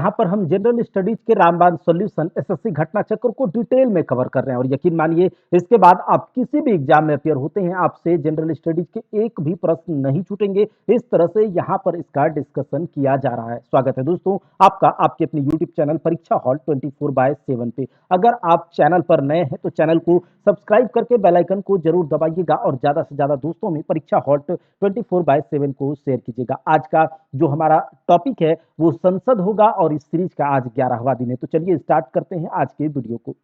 जहां पर हम जनरल स्टडीज के रामबाण सॉल्यूशन एसएससी घटना चक्र को डिटेल में कवर कर रहे हैं। और यकीन मानिए इसके बाद आप किसी भी एग्जाम में अपियर होते हैं, आपसे जनरल स्टडीज के एक भी प्रश्न नहीं छूटेंगे। इस तरह से यहां पर इसका डिस्कशन किया जा रहा है। स्वागत है दोस्तों आपका आपके अपने यूट्यूब चैनल परीक्षा हॉल 24/7 पे। अगर आप चैनल पर नए हैं तो चैनल को सब्सक्राइब करके बेल आइकन को जरूर दबाइएगा और ज्यादा से ज्यादा दोस्तों में परीक्षा हॉल 24/7 को शेयर कीजिएगा। आज का जो हमारा टॉपिक है वो संसद होगा और इस सीरीज का आज 11वां दिन है। तो चलिए स्टार्ट करते हैं आज के वीडियो को।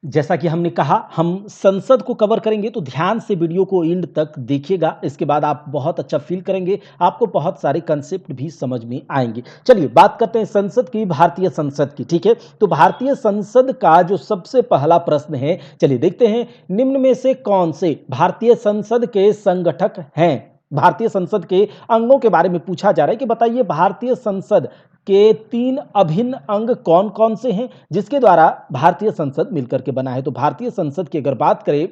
जैसा कि हमने कहा हम संसद को कवर करेंगे, तो ध्यान से वीडियो को एंड तक देखिएगा। इसके बाद आप बहुत अच्छा फील करेंगे, आपको बहुत सारे कंसेप्ट भी समझ में आएंगे। चलिए बात करते हैं संसद की, भारतीय संसद की। ठीक है, तो भारतीय संसद का जो सबसे पहला प्रश्न है, चलिए देखते हैं, निम्न में से कौन से भारतीय संसद के संगठक हैं। भारतीय संसद के अंगों के बारे में पूछा जा रहा है कि बताइए भारतीय संसद के 3 अभिन्न अंग कौन कौन से हैं जिसके द्वारा भारतीय संसद मिलकर के बना है। तो भारतीय संसद की अगर बात करें,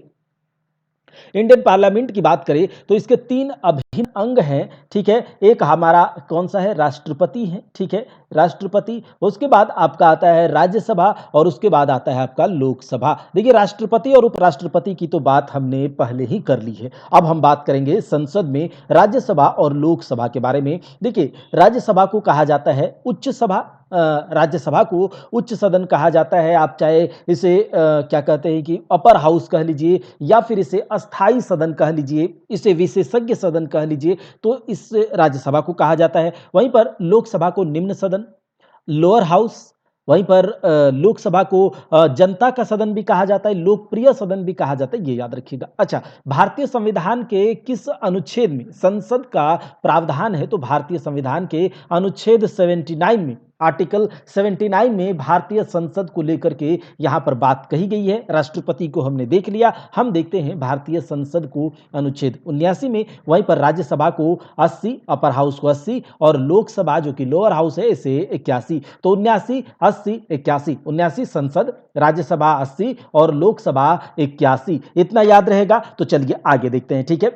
इंडियन पार्लियामेंट की बात करें, तो इसके 3 अभिन्न अंग हैं। ठीक है, एक हमारा कौन सा है, राष्ट्रपति है। ठीक है, राष्ट्रपति, उसके बाद आपका आता है राज्यसभा और उसके बाद आता है आपका लोकसभा। देखिए राष्ट्रपति और उपराष्ट्रपति की तो बात हमने पहले ही कर ली है। अब हम बात करेंगे संसद में राज्यसभा और लोकसभा के बारे में। देखिए राज्यसभा को कहा जाता है उच्च सभा, राज्यसभा को उच्च सदन कहा जाता है। आप चाहे इसे क्या कहते हैं कि अपर हाउस कह लीजिए या फिर इसे अस्थाई सदन कह लीजिए, इसे विशेषज्ञ सदन कह लीजिए, तो इस राज्यसभा को कहा जाता है। वहीं पर लोकसभा को निम्न सदन, लोअर हाउस, वहीं पर लोकसभा को जनता का सदन भी कहा जाता है, लोकप्रिय सदन भी कहा जाता है, ये याद रखिएगा। अच्छा, भारतीय संविधान के किस अनुच्छेद में संसद का प्रावधान है। तो भारतीय संविधान के अनुच्छेद 79 में, आर्टिकल 79 में भारतीय संसद को लेकर के यहां पर बात कही गई है। राष्ट्रपति को हमने देख लिया, हम देखते हैं भारतीय संसद को अनुच्छेद 79 में। वहीं पर राज्यसभा को 80, अपर हाउस को 80 और लोकसभा जो कि लोअर हाउस है इसे 81। तो 79, 80, 81, 79 संसद, राज्यसभा 80 और लोकसभा 81। इतना याद रहेगा। तो चलिए आगे देखते हैं। ठीक है,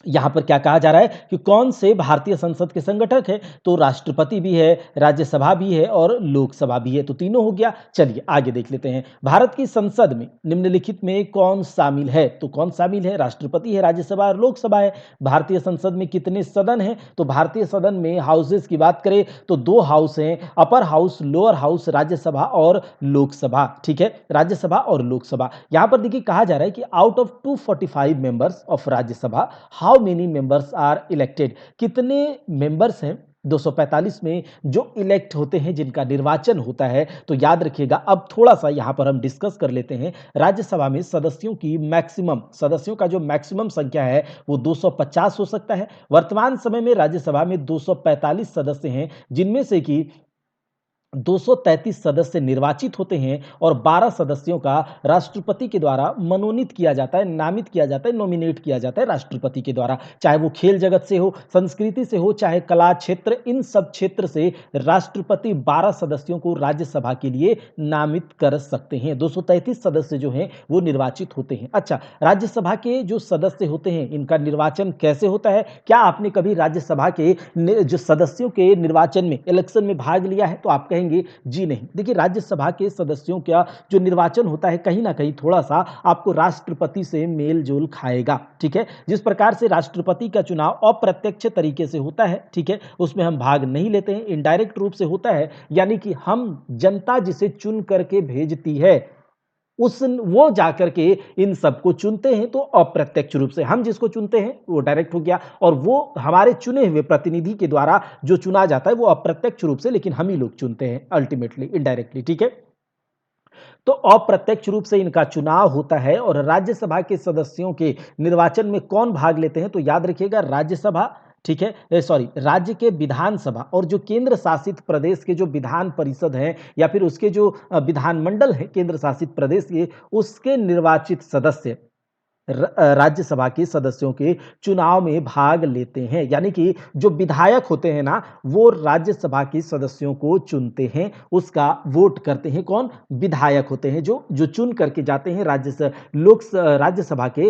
यहां पर क्या कहा जा रहा है कि कौन से भारतीय संसद के संगठक है। तो राष्ट्रपति भी है, राज्यसभा भी है और लोकसभा भी है, तो तीनों हो गया। चलिए आगे देख लेते हैं, भारत की संसद में निम्नलिखित में कौन शामिल है। तो कौन शामिल है, राष्ट्रपति है, राज्यसभा और लोकसभा है। भारतीय संसद में कितने सदन हैं। तो भारतीय सदन में हाउसेस की बात करें तो 2 हाउस हैं, upper house, lower house, Rajya Sabha और लोकसभा। ठीक है, राज्यसभा और लोकसभा। यहां पर देखिए कहा जा रहा है कि out of 245 members of Rajya Sabha how many members are elected, कितने मेंबर्स हैं 245 में जो इलेक्ट होते हैं, जिनका निर्वाचन होता है। तो याद रखिएगा। अब थोड़ा सा यहां पर हम डिस्कस कर लेते हैं, राज्यसभा में सदस्यों की मैक्सिमम, सदस्यों का जो मैक्सिमम संख्या है वो 250 हो सकता है। वर्तमान समय में राज्यसभा में 245 सदस्य हैं, जिनमें से कि 233 सदस्य निर्वाचित होते हैं और 12 सदस्यों का राष्ट्रपति के द्वारा मनोनीत किया जाता है, नामित किया जाता है, नॉमिनेट किया जाता है राष्ट्रपति के द्वारा। चाहे वो खेल जगत से हो, संस्कृति से हो, चाहे कला क्षेत्र, इन सब क्षेत्र से राष्ट्रपति 12 सदस्यों को राज्यसभा के लिए नामित कर सकते हैं। 233 सदस्य जो हैं वो निर्वाचित होते हैं। अच्छा, राज्यसभा के जो सदस्य होते हैं इनका निर्वाचन कैसे होता है। क्या आपने कभी राज्यसभा के जो सदस्यों के निर्वाचन में, इलेक्शन में भाग लिया है। तो आप कहेंगे जी नहीं। देखिए राज्यसभा के सदस्यों का जो निर्वाचन होता है कहीं ना कहीं थोड़ा सा आपको राष्ट्रपति से मेल जोल खाएगा। ठीक है, जिस प्रकार से राष्ट्रपति का चुनाव अप्रत्यक्ष तरीके से होता है, ठीक है, उसमें हम भाग नहीं लेते हैं, इनडायरेक्ट रूप से होता है, यानी कि हम, जनता जिसे चुन करके भेजती है उस वो जाकर के इन सबको चुनते हैं। तो अप्रत्यक्ष रूप से हम जिसको चुनते हैं वो डायरेक्ट हो गया, और वो हमारे चुने हुए प्रतिनिधि के द्वारा जो चुना जाता है वो अप्रत्यक्ष रूप से, लेकिन हम ही लोग चुनते हैं अल्टीमेटली, इनडायरेक्टली। ठीक है, तो अप्रत्यक्ष रूप से इनका चुनाव होता है। और राज्यसभा के सदस्यों के निर्वाचन में कौन भाग लेते हैं। तो याद रखिएगा राज्यसभा, ठीक है, सॉरी, राज्य के विधानसभा और जो केंद्र शासित प्रदेश के जो विधान परिषद है या फिर उसके जो विधानमंडल है केंद्र शासित प्रदेश के, उसके निर्वाचित सदस्य राज्यसभा के सदस्यों के चुनाव में भाग लेते हैं। यानी कि जो विधायक होते हैं ना, वो राज्यसभा के सदस्यों को चुनते हैं, उसका वोट करते हैं। कौन? विधायक होते हैं जो जो चुन करके जाते हैं राज्यसभा के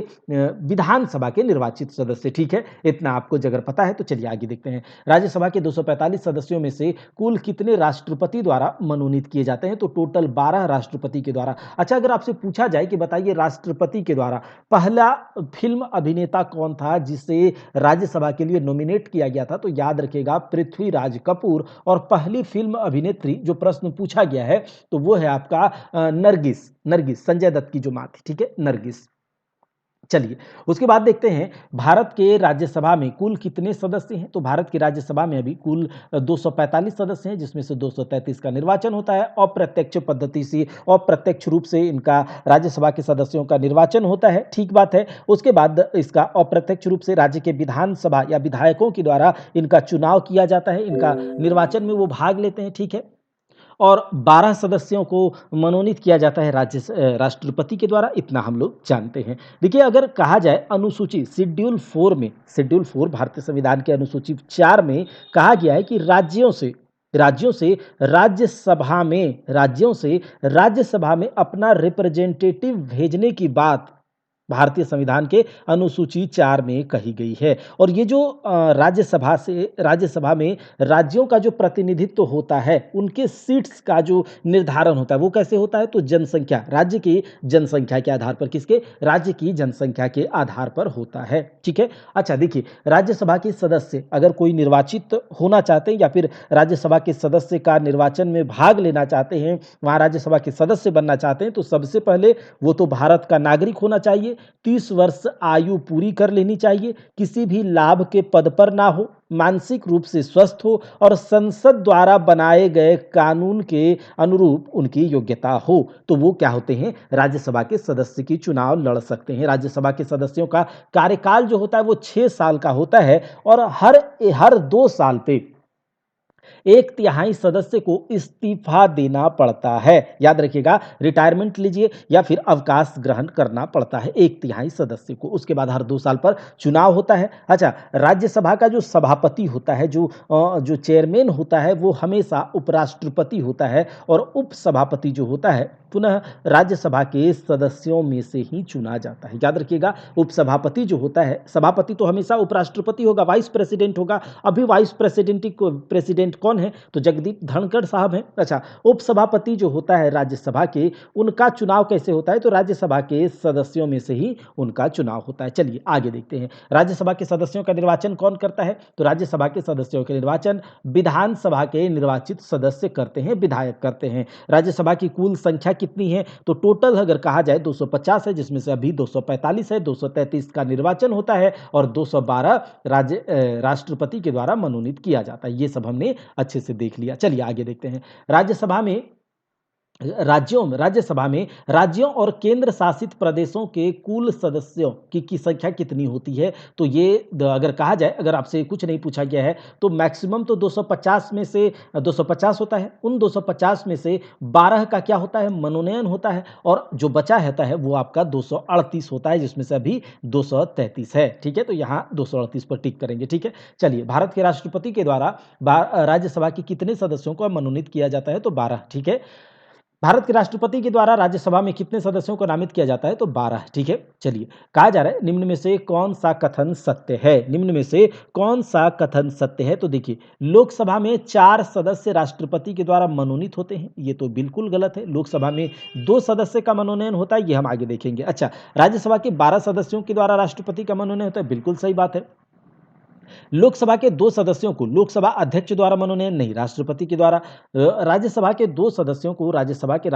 विधानसभा के निर्वाचित सदस्य। ठीक है, इतना आपको अगर पता है तो चलिए आगे देखते हैं। राज्यसभा के 245 सदस्यों में से कुल कितने राष्ट्रपति द्वारा मनोनीत किए जाते हैं? तो टोटल 12 राष्ट्रपति के द्वारा। अच्छा, अगर आपसे पूछा जाए कि बताइए राष्ट्रपति के द्वारा पहला फिल्म अभिनेता कौन था जिसे राज्यसभा के लिए नॉमिनेट किया गया था, तो याद रखिएगा पृथ्वीराज कपूर। और पहली फिल्म अभिनेत्री जो प्रश्न पूछा गया है तो वो है आपका नरगिस। नरगिस संजय दत्त की जो मां थी, ठीक है, नरगिस। चलिए उसके बाद देखते हैं भारत के राज्यसभा में कुल कितने सदस्य हैं। तो भारत की राज्यसभा में अभी कुल 245 सदस्य हैं, जिसमें से 233 का निर्वाचन होता है। अप्रत्यक्ष पद्धति से, अप्रत्यक्ष रूप से इनका राज्यसभा के सदस्यों का निर्वाचन होता है, ठीक बात है। उसके बाद इसका अप्रत्यक्ष रूप से राज्य के विधानसभा या विधायकों के द्वारा इनका चुनाव किया जाता है, इनका निर्वाचन में वो भाग लेते हैं, ठीक है। और 12 सदस्यों को मनोनीत किया जाता है राष्ट्रपति के द्वारा, इतना हम लोग जानते हैं। देखिए अगर कहा जाए अनुसूची शेड्यूल 4 भारतीय संविधान के अनुसूची 4 में कहा गया है कि राज्यों से राज्यसभा में अपना रिप्रेजेंटेटिव भेजने की बात भारतीय संविधान के अनुसूची 4 में कही गई है। और ये जो राज्यसभा में राज्यों का जो प्रतिनिधित्व होता है, उनके सीट्स का जो निर्धारण होता है वो कैसे होता है? तो जनसंख्या, राज्य की जनसंख्या के आधार पर। किसके? राज्य की जनसंख्या के आधार पर होता है, ठीक है। अच्छा देखिए, राज्यसभा के सदस्य अगर कोई निर्वाचित होना चाहते हैं या फिर राज्यसभा के सदस्य का निर्वाचन में भाग लेना चाहते हैं, वहां राज्यसभा के सदस्य बनना चाहते हैं, तो सबसे पहले वो तो भारत का नागरिक होना चाहिए, 30 वर्ष आयु पूरी कर लेनी चाहिए, किसी भी लाभ के पद पर ना हो, मानसिक रूप से स्वस्थ हो और संसद द्वारा बनाए गए कानून के अनुरूप उनकी योग्यता हो, तो वो क्या होते हैं? राज्यसभा के सदस्य की चुनाव लड़ सकते हैं। राज्यसभा के सदस्यों का कार्यकाल जो होता है वो 6 साल का होता है और हर 2 साल पे 1/3 सदस्य को इस्तीफा देना पड़ता है। याद रखिएगा, रिटायरमेंट लीजिए या फिर अवकाश ग्रहण करना पड़ता है 1/3 सदस्य को। उसके बाद हर 2 साल पर चुनाव होता है। अच्छा, राज्यसभा का जो सभापति होता है, जो चेयरमैन होता है, वो हमेशा उपराष्ट्रपति होता है और उपसभापति जो होता है पुनः राज्यसभा के सदस्यों में से ही चुना जाता है। याद रखिएगा, उपसभापति जो होता है, सभापति तो हमेशा उपराष्ट्रपति होगा, वाइस प्रेसिडेंट होगा। अभी वाइस प्रेसिडेंट कौन है? तो जगदीप धनखड़ साहब हैं। अच्छा, उपसभापति जो होता है राज्यसभा के, उनका चुनाव कैसे होता है? तो राज्यसभा के सदस्यों में से ही उनका चुनाव होता है। चलिए आगे देखते हैं, राज्यसभा के सदस्यों का निर्वाचन कौन करता है? तो राज्यसभा के सदस्यों के निर्वाचन विधानसभा के निर्वाचित सदस्य करते हैं, विधायक करते हैं। राज्यसभा की कुल संख्या कितनी है? तो टोटल अगर कहा जाए 250 है, जिसमें से अभी 245 है, 233 का निर्वाचन होता है और 212 राष्ट्रपति के द्वारा मनोनीत किया जाता है। ये सब हमने अच्छे से देख लिया। चलिए आगे देखते हैं, राज्यसभा में राज्यों और केंद्र शासित प्रदेशों के कुल सदस्यों की संख्या कितनी होती है? तो ये अगर कहा जाए, अगर आपसे कुछ नहीं पूछा गया है तो मैक्सिमम तो 250 में से 250 होता है। उन 250 में से 12 का क्या होता है? मनोनयन होता है और जो बचा रहता है वो आपका 238 होता है, जिसमें से अभी 233 है, ठीक है। तो यहाँ 238 पर टिक करेंगे, ठीक है। चलिए, भारत के राष्ट्रपति के द्वारा राज्यसभा के कितने सदस्यों को मनोनीत किया जाता है? तो 12, ठीक है। भारत के राष्ट्रपति के द्वारा राज्यसभा में कितने सदस्यों को नामित किया जाता है? तो 12, ठीक है। चलिए, कहा जा रहा है निम्न में से कौन सा कथन सत्य है? निम्न में से कौन सा कथन सत्य है? तो देखिए, लोकसभा में 4 सदस्य राष्ट्रपति के द्वारा मनोनीत होते हैं, ये तो बिल्कुल गलत है। लोकसभा में 2 सदस्य का मनोनयन होता है, ये हम आगे देखेंगे। अच्छा, राज्यसभा के 12 सदस्यों के द्वारा राष्ट्रपति का मनोनयन होता है, बिल्कुल सही बात है। लोकसभा के 2 सदस्यों को लोकसभा अध्यक्ष द्वारा मनोनयन नहीं, राष्ट्रपति के द्वारा। राज्यसभा के 2 सदस्यों को राज्यसभा के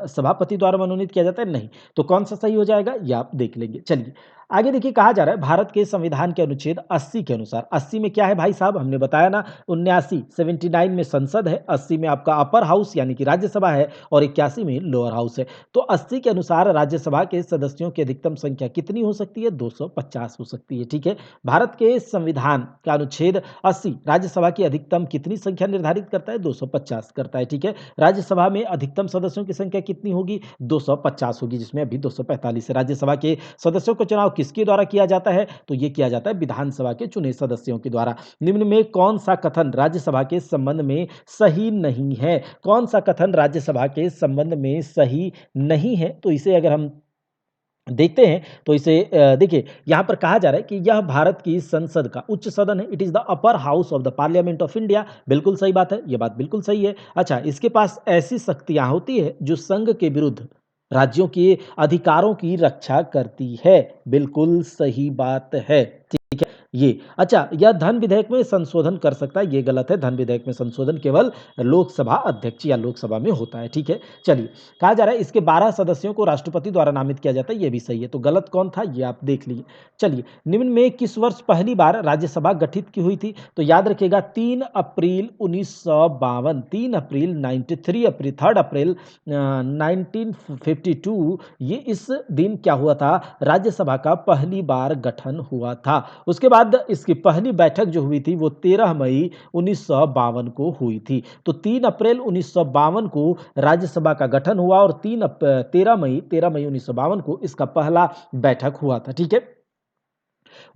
सभापति द्वारा मनोनीत किया जाता है, नहीं। तो कौन सा सही हो जाएगा, ये आप देख लेंगे। चलिए आगे देखिए, कहा जा रहा है भारत के संविधान के अनुच्छेद 80 के अनुसार, 80 में क्या है भाई साहब? हमने बताया ना, 79 में संसद है, 80 में आपका अपर हाउस यानी कि राज्यसभा है और 81 में लोअर हाउस है। तो 80 के अनुसार राज्यसभा के सदस्यों की अधिकतम संख्या कितनी हो सकती है? 250 हो सकती है, ठीक है। भारत के संविधान संविधान का अनुच्छेद 80 राज्यसभा की अधिकतम कितनी संख्या निर्धारित करता है? 250 करता है, ठीक है। राज्यसभा में अधिकतम सदस्यों की संख्या कितनी होगी? 250 होगी, जिसमें अभी 245 है। राज्यसभा के सदस्यों का चुनाव किसके द्वारा किया जाता है? तो ये किया जाता है विधानसभा के चुने सदस्यों के द्वारा। निम्न में कौन सा कथन राज्यसभा के संबंध में सही नहीं है? कौन सा कथन राज्यसभा के संबंध में सही नहीं है? तो इसे अगर हम देखते हैं तो इसे देखिए यहाँ पर कहा जा रहा है कि यह भारत की संसद का उच्च सदन है। It is the upper house of the parliament of India. बिल्कुल सही बात है, ये बात बिल्कुल सही है। अच्छा, इसके पास ऐसी शक्तियाँ होती है जो संघ के विरुद्ध राज्यों के अधिकारों की रक्षा करती है। बिल्कुल सही बात है, ठीक है। ये अच्छा, यह धन विधेयक में संशोधन कर सकता है, ये गलत है। धन विधेयक में संशोधन केवल लोकसभा अध्यक्ष या लोकसभा में होता है, ठीक है। चलिए, कहा जा रहा है इसके 12 सदस्यों को राष्ट्रपति द्वारा नामित किया जाता है, ये भी सही है। तो गलत कौन था ये आप देख लीजिए। चलिए, निम्न में किस वर्ष पहली बार राज्यसभा गठित की हुई थी? तो याद रखिएगा 3 अप्रैल 1952, 3 अप्रैल 93 अप्रैल 3 अप्रैल 1952, ये इस दिन क्या हुआ था? राज्यसभा का पहली बार गठन हुआ था। उसके बाद इसकी पहली बैठक जो हुई थी वो 13 मई 1952 को हुई थी। तो 3 अप्रैल 1952 को राज्यसभा का गठन हुआ और 13 मई 1952 को इसका पहला बैठक हुआ था, ठीक है।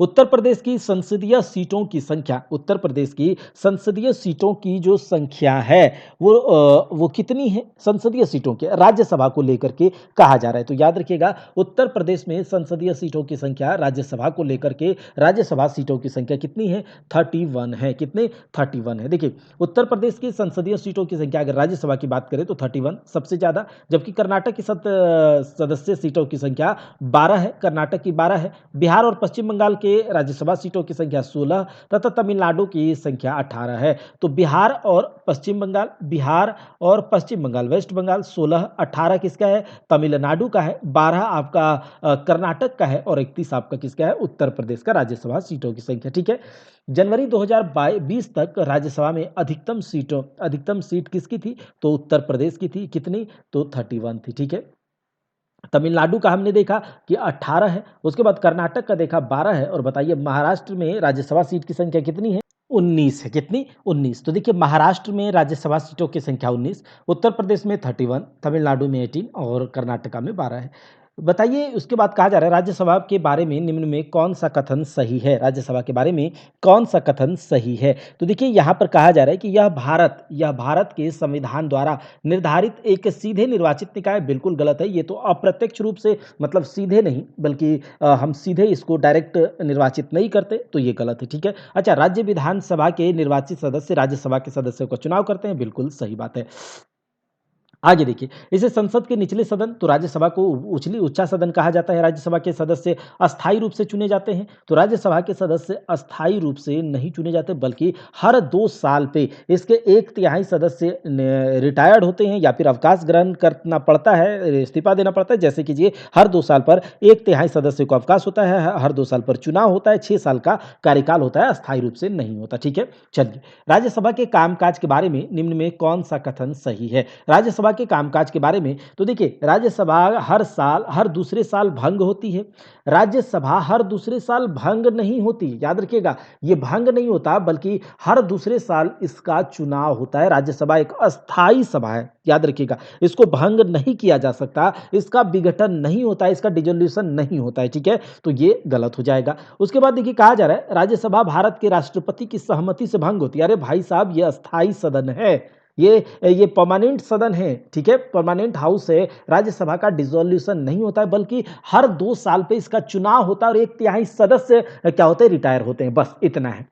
उत्तर प्रदेश की संसदीय सीटों की संख्या, उत्तर प्रदेश की संसदीय सीटों की जो संख्या है वो कितनी है? संसदीय सीटों के राज्यसभा को लेकर के कहा जा रहा है। तो याद रखिएगा उत्तर प्रदेश में संसदीय सीटों की संख्या राज्यसभा को लेकर के, राज्यसभा सीटों की संख्या कितनी है? 31 है। कितने? 31 है। देखिए, उत्तर प्रदेश की संसदीय सीटों की संख्या अगर राज्यसभा की बात करें तो 31 सबसे ज्यादा, जबकि कर्नाटक की सदस्य सीटों की संख्या 12 है, कर्नाटक की 12 है। बिहार और पश्चिम बंगाल के राज्यसभा सीटों की संख्या 16 तथा तमिलनाडु की संख्या 18 है। तो बिहार और पश्चिम बंगाल, वेस्ट बंगाल 16, 18 किसका है? तमिलनाडु का है, 12 आपका कर्नाटक का है और 31 आपका किसका है? उत्तर प्रदेश का राज्यसभा सीटों की संख्या, ठीक है। जनवरी 2020 तक राज्यसभा में अधिकतम सीट किसकी थी? तो उत्तर प्रदेश की थी। कितनी? तो 31 थी, ठीक है। तमिलनाडु का हमने देखा कि 18 है, उसके बाद कर्नाटक का देखा 12 है, और बताइए महाराष्ट्र में राज्यसभा सीट की संख्या कितनी है? 19 है। कितनी? 19। तो देखिए महाराष्ट्र में राज्यसभा सीटों की संख्या 19, उत्तर प्रदेश में 31, तमिलनाडु में 18 और कर्नाटका में 12 है। बताइए, उसके बाद कहा जा रहा है राज्यसभा के बारे में निम्न में कौन सा कथन सही है? राज्यसभा के बारे में कौन सा कथन सही है? तो देखिए यहाँ पर कहा जा रहा है कि यह भारत के संविधान द्वारा निर्धारित एक सीधे निर्वाचित निकाय। बिल्कुल गलत है, ये तो अप्रत्यक्ष रूप से, मतलब सीधे नहीं, बल्कि हम सीधे इसको डायरेक्ट निर्वाचित नहीं करते, तो ये गलत है, ठीक है। अच्छा, राज्य विधानसभा के निर्वाचित सदस्य राज्यसभा के सदस्यों का चुनाव करते हैं। बिल्कुल सही बात है। आगे देखिए, इसे संसद के निचले सदन, तो राज्यसभा को उच्चा सदन कहा जाता है। राज्यसभा के सदस्य अस्थायी रूप से चुने जाते हैं। तो राज्यसभा के सदस्य अस्थायी रूप से नहीं चुने जाते, बल्कि हर 2 साल पे इसके 1/3 सदस्य रिटायर्ड होते हैं या फिर अवकाश ग्रहण करना पड़ता है, इस्तीफा देना पड़ता है। जैसे कीजिए, हर 2 साल पर 1/3 सदस्य को अवकाश होता है, हर 2 साल पर चुनाव होता है, 6 साल का कार्यकाल होता है, अस्थायी रूप से नहीं होता, ठीक है। चलिए, राज्यसभा के कामकाज के बारे में निम्न में कौन सा कथन सही है? राज्यसभा के कामकाज के बारे में, तो देखिए राज्यसभा हर दूसरे साल भंग होती है। राज्यसभा हर दूसरे साल भंग नहीं होती, याद रखिएगा, ये भंग नहीं होता, बल्कि हर दूसरे साल इसका चुनाव होता है। राज्यसभा एक अस्थायी सभा है, याद रखिएगा, इसको भंग नहीं किया जा सकता, इसका विघटन नहीं होता है, इसका डिसोल्यूशन नहीं होता है, ठीक है। तो ये गलत हो जाएगा। उसके बाद देखिए कहा जा रहा है राज्यसभा भारत के राष्ट्रपति की सहमति से भंग होती है। अरे भाई साहब, ये अस्थायी सदन है, ये परमानेंट सदन है, ठीक है, परमानेंट हाउस है। राज्यसभा का डिसोल्यूशन नहीं होता है, बल्कि हर 2 साल पे इसका चुनाव होता है और 1/3 सदस्य क्या होते हैं? रिटायर होते हैं, बस इतना है।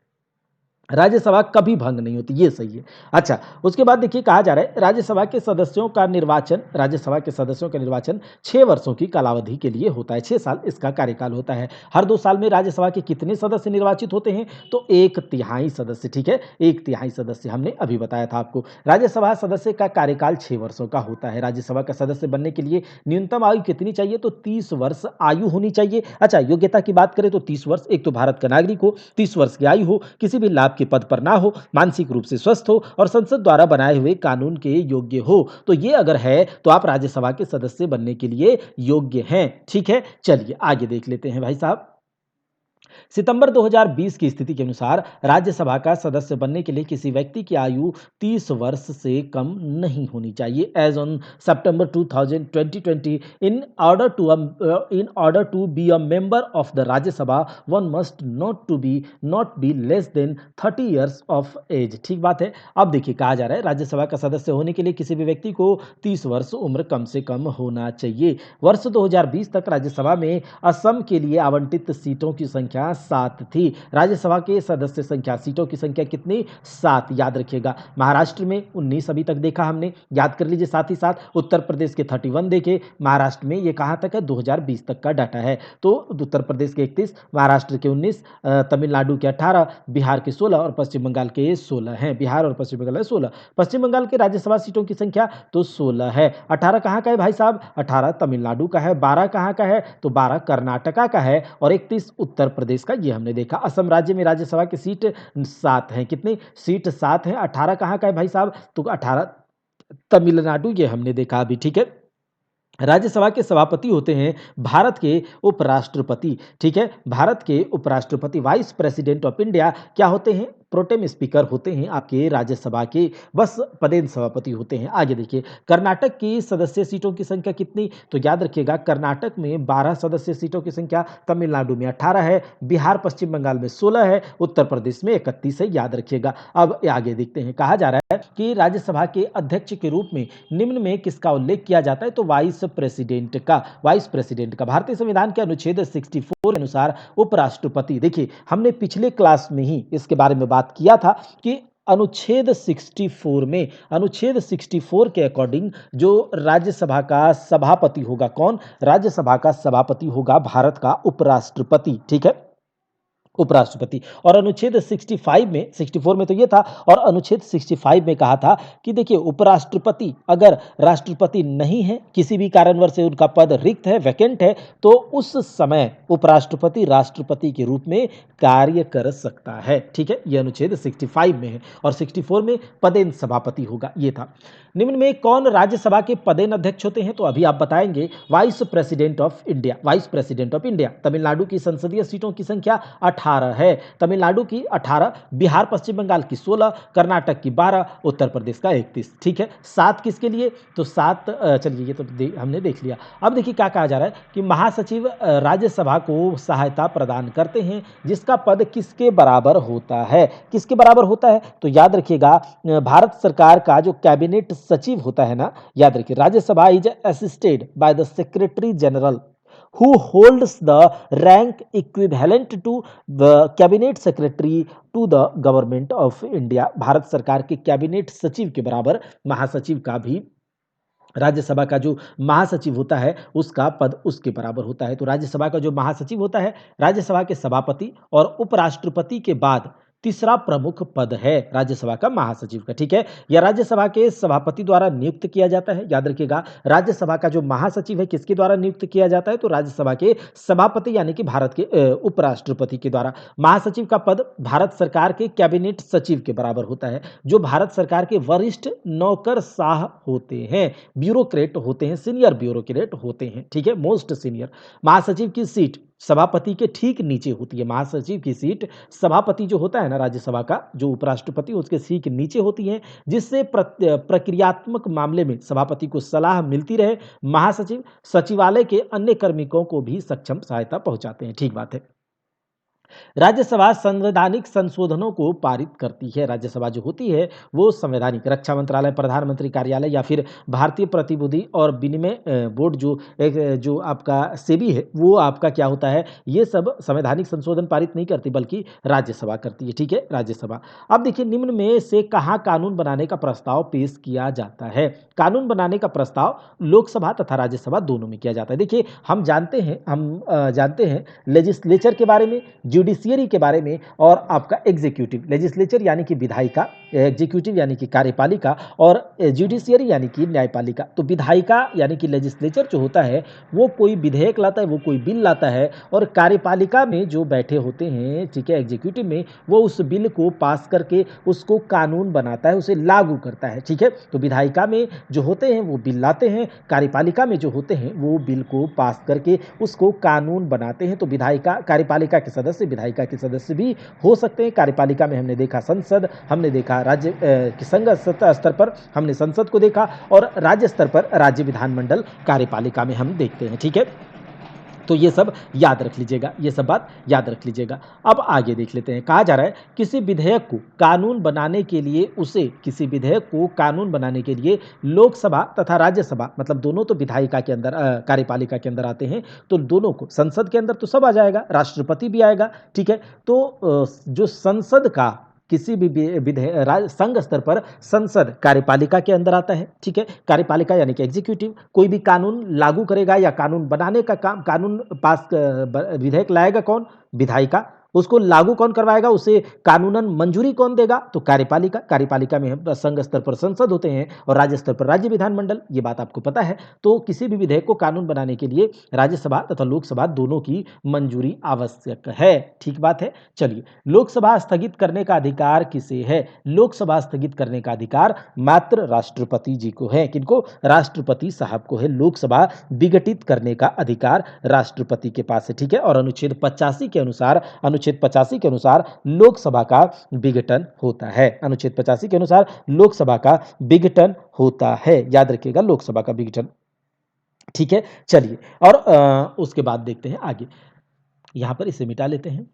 राज्यसभा कभी भंग नहीं होती, ये सही है। अच्छा, उसके बाद देखिए कहा जा रहा है राज्यसभा के सदस्यों का निर्वाचन 6 वर्षों की कालावधि के लिए होता है। 6 साल इसका कार्यकाल होता है। हर 2 साल में राज्यसभा के कितने सदस्य निर्वाचित होते हैं? तो 1/3 सदस्य, ठीक है, 1/3 सदस्य हमने अभी बताया था आपको। राज्यसभा सदस्य का कार्यकाल 6 वर्षों का होता है। राज्यसभा का सदस्य बनने के लिए न्यूनतम आयु कितनी चाहिए? तो 30 वर्ष आयु होनी चाहिए। अच्छा, योग्यता की बात करें तो 30 वर्ष, एक तो भारत का नागरिक हो, 30 वर्ष की आयु हो, किसी भी लाभ के पद पर ना हो, मानसिक रूप से स्वस्थ हो और संसद द्वारा बनाए हुए कानून के योग्य हो। तो ये अगर है तो आप राज्यसभा के सदस्य बनने के लिए योग्य हैं, ठीक है। चलिए आगे देख लेते हैं भाई साहब। सितंबर 2020 की स्थिति के अनुसार राज्यसभा का सदस्य बनने के लिए किसी व्यक्ति की आयु 30 वर्ष से कम नहीं होनी चाहिए। As on September 2020 in order to be a member of the Rajya Sabha one must not be less than 30 years of age. ठीक बात है। अब देखिए कहा जा रहा है राज्यसभा का सदस्य होने के लिए किसी भी व्यक्ति को 30 वर्ष उम्र कम से कम होना चाहिए। वर्ष 2020 तक राज्यसभा में असम के लिए आवंटित सीटों की संख्या 7 थी। राज्यसभा के सदस्य संख्या, सीटों की संख्या कितनी? 7। याद रखिएगा। महाराष्ट्र में 19 अभी तक देखा हमने, याद कर लीजिए। साथ ही साथ उत्तर प्रदेश के 31 देखे, महाराष्ट्र में ये कहाँ तक है? 2020 तक का डाटा है। तो उत्तर प्रदेश के 31, महाराष्ट्र के 19, तमिलनाडु के 18, बिहार के 16 और पश्चिम बंगाल के 16 हैं। बिहार और पश्चिम बंगाल 16। पश्चिम बंगाल के राज्यसभा सीटों की संख्या तो 16 है। 18 कहाँ का है भाई साहब? 18 तमिलनाडु का है। 12 कहाँ का है? तो 12 कर्नाटका का है और 31 उत्तर प्रदेश का, ये हमने देखा। असम राज्य में राज्यसभा की सीट 7 हैं। कितनी सीट? 7 हैं। 18 कहाँ का है भाई साहब? तो 18 तमिलनाडु, ये हमने देखा अभी। ठीक है। राज्यसभा के सभापति होते हैं भारत के उपराष्ट्रपति। ठीक है। भारत के उपराष्ट्रपति, वाइस प्रेसिडेंट ऑफ इंडिया क्या होते हैं? प्रोटेम स्पीकर होते हैं आपके राज्यसभा के, बस पदेन सभापति होते हैं। आगे देखिए, कर्नाटक की सदस्य सीटों की संख्या कितनी? तो याद रखिएगा, कर्नाटक में 12 सदस्य सीटों की संख्या, तमिलनाडु में 18 है, बिहार पश्चिम बंगाल में 16 है, उत्तर प्रदेश में 31 है। याद रखिएगा। अब आगे देखते हैं, कहा जा रहा है कि राज्यसभा के अध्यक्ष के रूप में निम्न में किसका उल्लेख किया जाता है? तो वाइस प्रेसिडेंट का। भारतीय संविधान के अनुच्छेद 64 के अनुसार उपराष्ट्रपति, देखिए हमने पिछले क्लास में ही इसके बारे में बात किया था कि अनुच्छेद 64 के अकॉर्डिंग जो राज्यसभा का सभापति होगा, कौन? राज्यसभा का सभापति होगा भारत का उपराष्ट्रपति। ठीक है, उपराष्ट्रपति। और अनुच्छेद 64 में तो ये था, और अनुच्छेद 65 में कहा था कि देखिए उपराष्ट्रपति अगर राष्ट्रपति नहीं है, किसी भी कारणवश से उनका पद रिक्त है, वैकेंट है, तो उस समय उपराष्ट्रपति राष्ट्रपति के रूप में कार्य कर सकता है। ठीक है, ये अनुच्छेद 65 में है। और 64 में पदेन सभापति होगा, ये था। निम्न में कौन राज्यसभा के पदेन अध्यक्ष होते हैं? तो अभी आप बताएंगे, vice president of India. Tamil Nadu की संसदीय सीटों की संख्या 18 है। तमिलनाडु की 18, बिहार पश्चिम बंगाल की 16, कर्नाटक की 12, उत्तर प्रदेश का 31। ठीक है, 7 किसके लिए? तो 7, चलिए ये तो हमने देख लिया। अब देखिए क्या कहा जा रहा है कि महासचिव राज्यसभा को सहायता प्रदान करते हैं, जिसका पद किसके बराबर होता है? किसके बराबर होता है? तो याद रखिएगा, भारत सरकार का जो कैबिनेट सचिव होता है ना, याद रखिए, Rajya Sabha is assisted by the secretary general who holds the rank equivalent to the cabinet secretary to the government of India। Bharat सरकार के कैबिनेट सचिव के बराबर महासचिव का भी, राज्यसभा का जो महासचिव होता है उसका पद उसके बराबर होता है। तो राज्यसभा का जो महासचिव होता है, राज्यसभा के सभापति और उपराष्ट्रपति के बाद तीसरा प्रमुख पद है राज्यसभा का महासचिव का। ठीक है, यह राज्यसभा के सभापति द्वारा नियुक्त किया जाता है। याद रखिएगा, राज्यसभा का जो महासचिव है किसके द्वारा नियुक्त किया जाता है? तो राज्यसभा के सभापति यानी कि भारत के उपराष्ट्रपति के द्वारा। महासचिव का पद भारत सरकार के कैबिनेट सचिव के बराबर होता है, जो भारत सरकार के वरिष्ठ नौकरशाह होते हैं, ब्यूरोक्रेट होते हैं, सीनियर ब्यूरोक्रेट होते हैं। ठीक है, मोस्ट सीनियर। महासचिव की सीट सभापति के ठीक नीचे होती है। महासचिव की सीट सभापति जो होता है ना राज्यसभा का, जो उपराष्ट्रपति, उसके सीट नीचे होती है, जिससे प्रक्रियात्मक मामले में सभापति को सलाह मिलती रहे। महासचिव सचिवालय के अन्य कार्मिकों को भी सक्षम सहायता पहुंचाते हैं। ठीक बात है। राज्यसभा संवैधानिक संशोधनों को पारित करती है। राज्यसभा जो होती है वो संवैधानिक, रक्षा मंत्रालय, प्रधानमंत्री कार्यालय या फिर भारतीय प्रतिभूति और विनिमय बोर्ड, जो आपका सेबी है, वो आपका क्या होता है, ये सब संवैधानिक संशोधन पारित नहीं करती, बल्कि राज्यसभा करती है। ठीक है, राज्यसभा। अब देखिए, निम्न में से कहाँ कानून बनाने का प्रस्ताव पेश किया जाता है? कानून बनाने का प्रस्ताव लोकसभा तथा राज्यसभा दोनों में किया जाता है। देखिए, हम जानते हैं लेजिस्लेचर के बारे में, जुडिशियरी के बारे में, और आपका एग्जीक्यूटिव। लेजिस्लेचर यानी कि विधायिका, एग्जीक्यूटिव यानी कि कार्यपालिका, और जुडिशियरी यानी कि न्यायपालिका। तो विधायिका यानी कि लेजिस्लेचर जो होता है वो कोई विधेयक लाता है, वो कोई बिल लाता है, और कार्यपालिका में जो बैठे होते हैं, ठीक है, एग्जीक्यूटिव में, वो उस बिल को पास करके उसको कानून बनाता है, उसे लागू करता है। ठीक है, तो विधायिका में जो होते हैं वो बिल लाते हैं, कार्यपालिका में जो होते हैं वो बिल को पास करके उसको कानून बनाते हैं। तो विधायिका, कार्यपालिका के सदस्य विधायिका के सदस्य भी हो सकते हैं। कार्यपालिका में हमने देखा संसद, हमने देखा राज्य की संघ स्तर पर हमने संसद को देखा, और राज्य स्तर पर राज्य विधानमंडल कार्यपालिका में हम देखते हैं। ठीक है, तो ये सब याद रख लीजिएगा, ये सब बात याद रख लीजिएगा। अब आगे देख लेते हैं। कहा जा रहा है किसी विधेयक को कानून बनाने के लिए किसी विधेयक को कानून बनाने के लिए लोकसभा तथा राज्यसभा, मतलब दोनों तो विधायिका के अंदर कार्यपालिका के अंदर आते हैं, तो दोनों को, संसद के अंदर तो सब आ जाएगा, राष्ट्रपति भी आएगा। ठीक है, तो जो संसद का किसी भी संघ स्तर पर संसद कार्यपालिका के अंदर आता है। ठीक है, कार्यपालिका यानी कि एग्जीक्यूटिव, कोई भी कानून लागू करेगा या कानून बनाने का काम, कानून पास विधेयक लाएगा कौन? विधायिका। उसको लागू कौन करवाएगा, उसे कानूनन मंजूरी कौन देगा? तो कार्यपालिका। कार्यपालिका में संघ स्तर पर संसद होते हैं और राज्य स्तर पर राज्य विधानमंडल, ये बात आपको पता है। तो किसी भी विधेयक को कानून बनाने के लिए राज्यसभा तथा लोकसभा दोनों की मंजूरी आवश्यक है। ठीक बात है। चलिए, लोकसभा स्थगित करने का अधिकार किसे है? लोकसभा स्थगित करने का अधिकार मात्र राष्ट्रपति जी को है। किनको? राष्ट्रपति साहब को है। लोकसभा विघटित करने का अधिकार राष्ट्रपति के पास है। ठीक है, और अनुच्छेद 85 के अनुसार लोकसभा का विघटन होता है। अनुच्छेद 85 के अनुसार लोकसभा का विघटन होता है, याद रखिएगा, लोकसभा का विघटन। ठीक है, चलिए, और उसके बाद देखते हैं आगे। यहां पर इसे मिटा लेते हैं।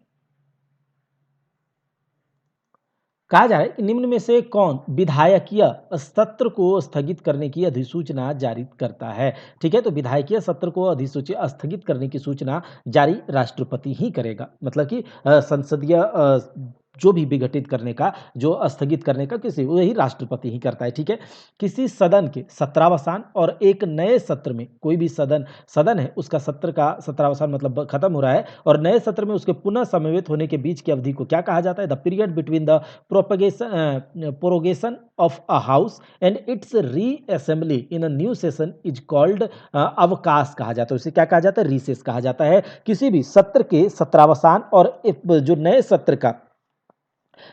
कहा जा रहा है कि निम्न में से कौन विधायकीय सत्र को स्थगित करने की अधिसूचना जारी करता है? ठीक है, तो विधायकीय सत्र को स्थगित करने की सूचना जारी राष्ट्रपति ही करेगा। मतलब कि संसदीय जो भी विघटित करने का, जो स्थगित करने का, किसी वही राष्ट्रपति ही करता है। ठीक है, किसी सदन के सत्रावसान और एक नए सत्र में, कोई भी सदन है, उसका सत्र का सत्रावसान मतलब खत्म हो रहा है, और नए सत्र में उसके पुनः समवेत होने के बीच की अवधि को क्या कहा जाता है? The period between the prorogation of a house and its reassembly in a new session is called अवकाश कहा जाता है। उसे क्या कहा जाता है? रिसेस कहा जाता है। किसी भी सत्र के सत्रावसान और जो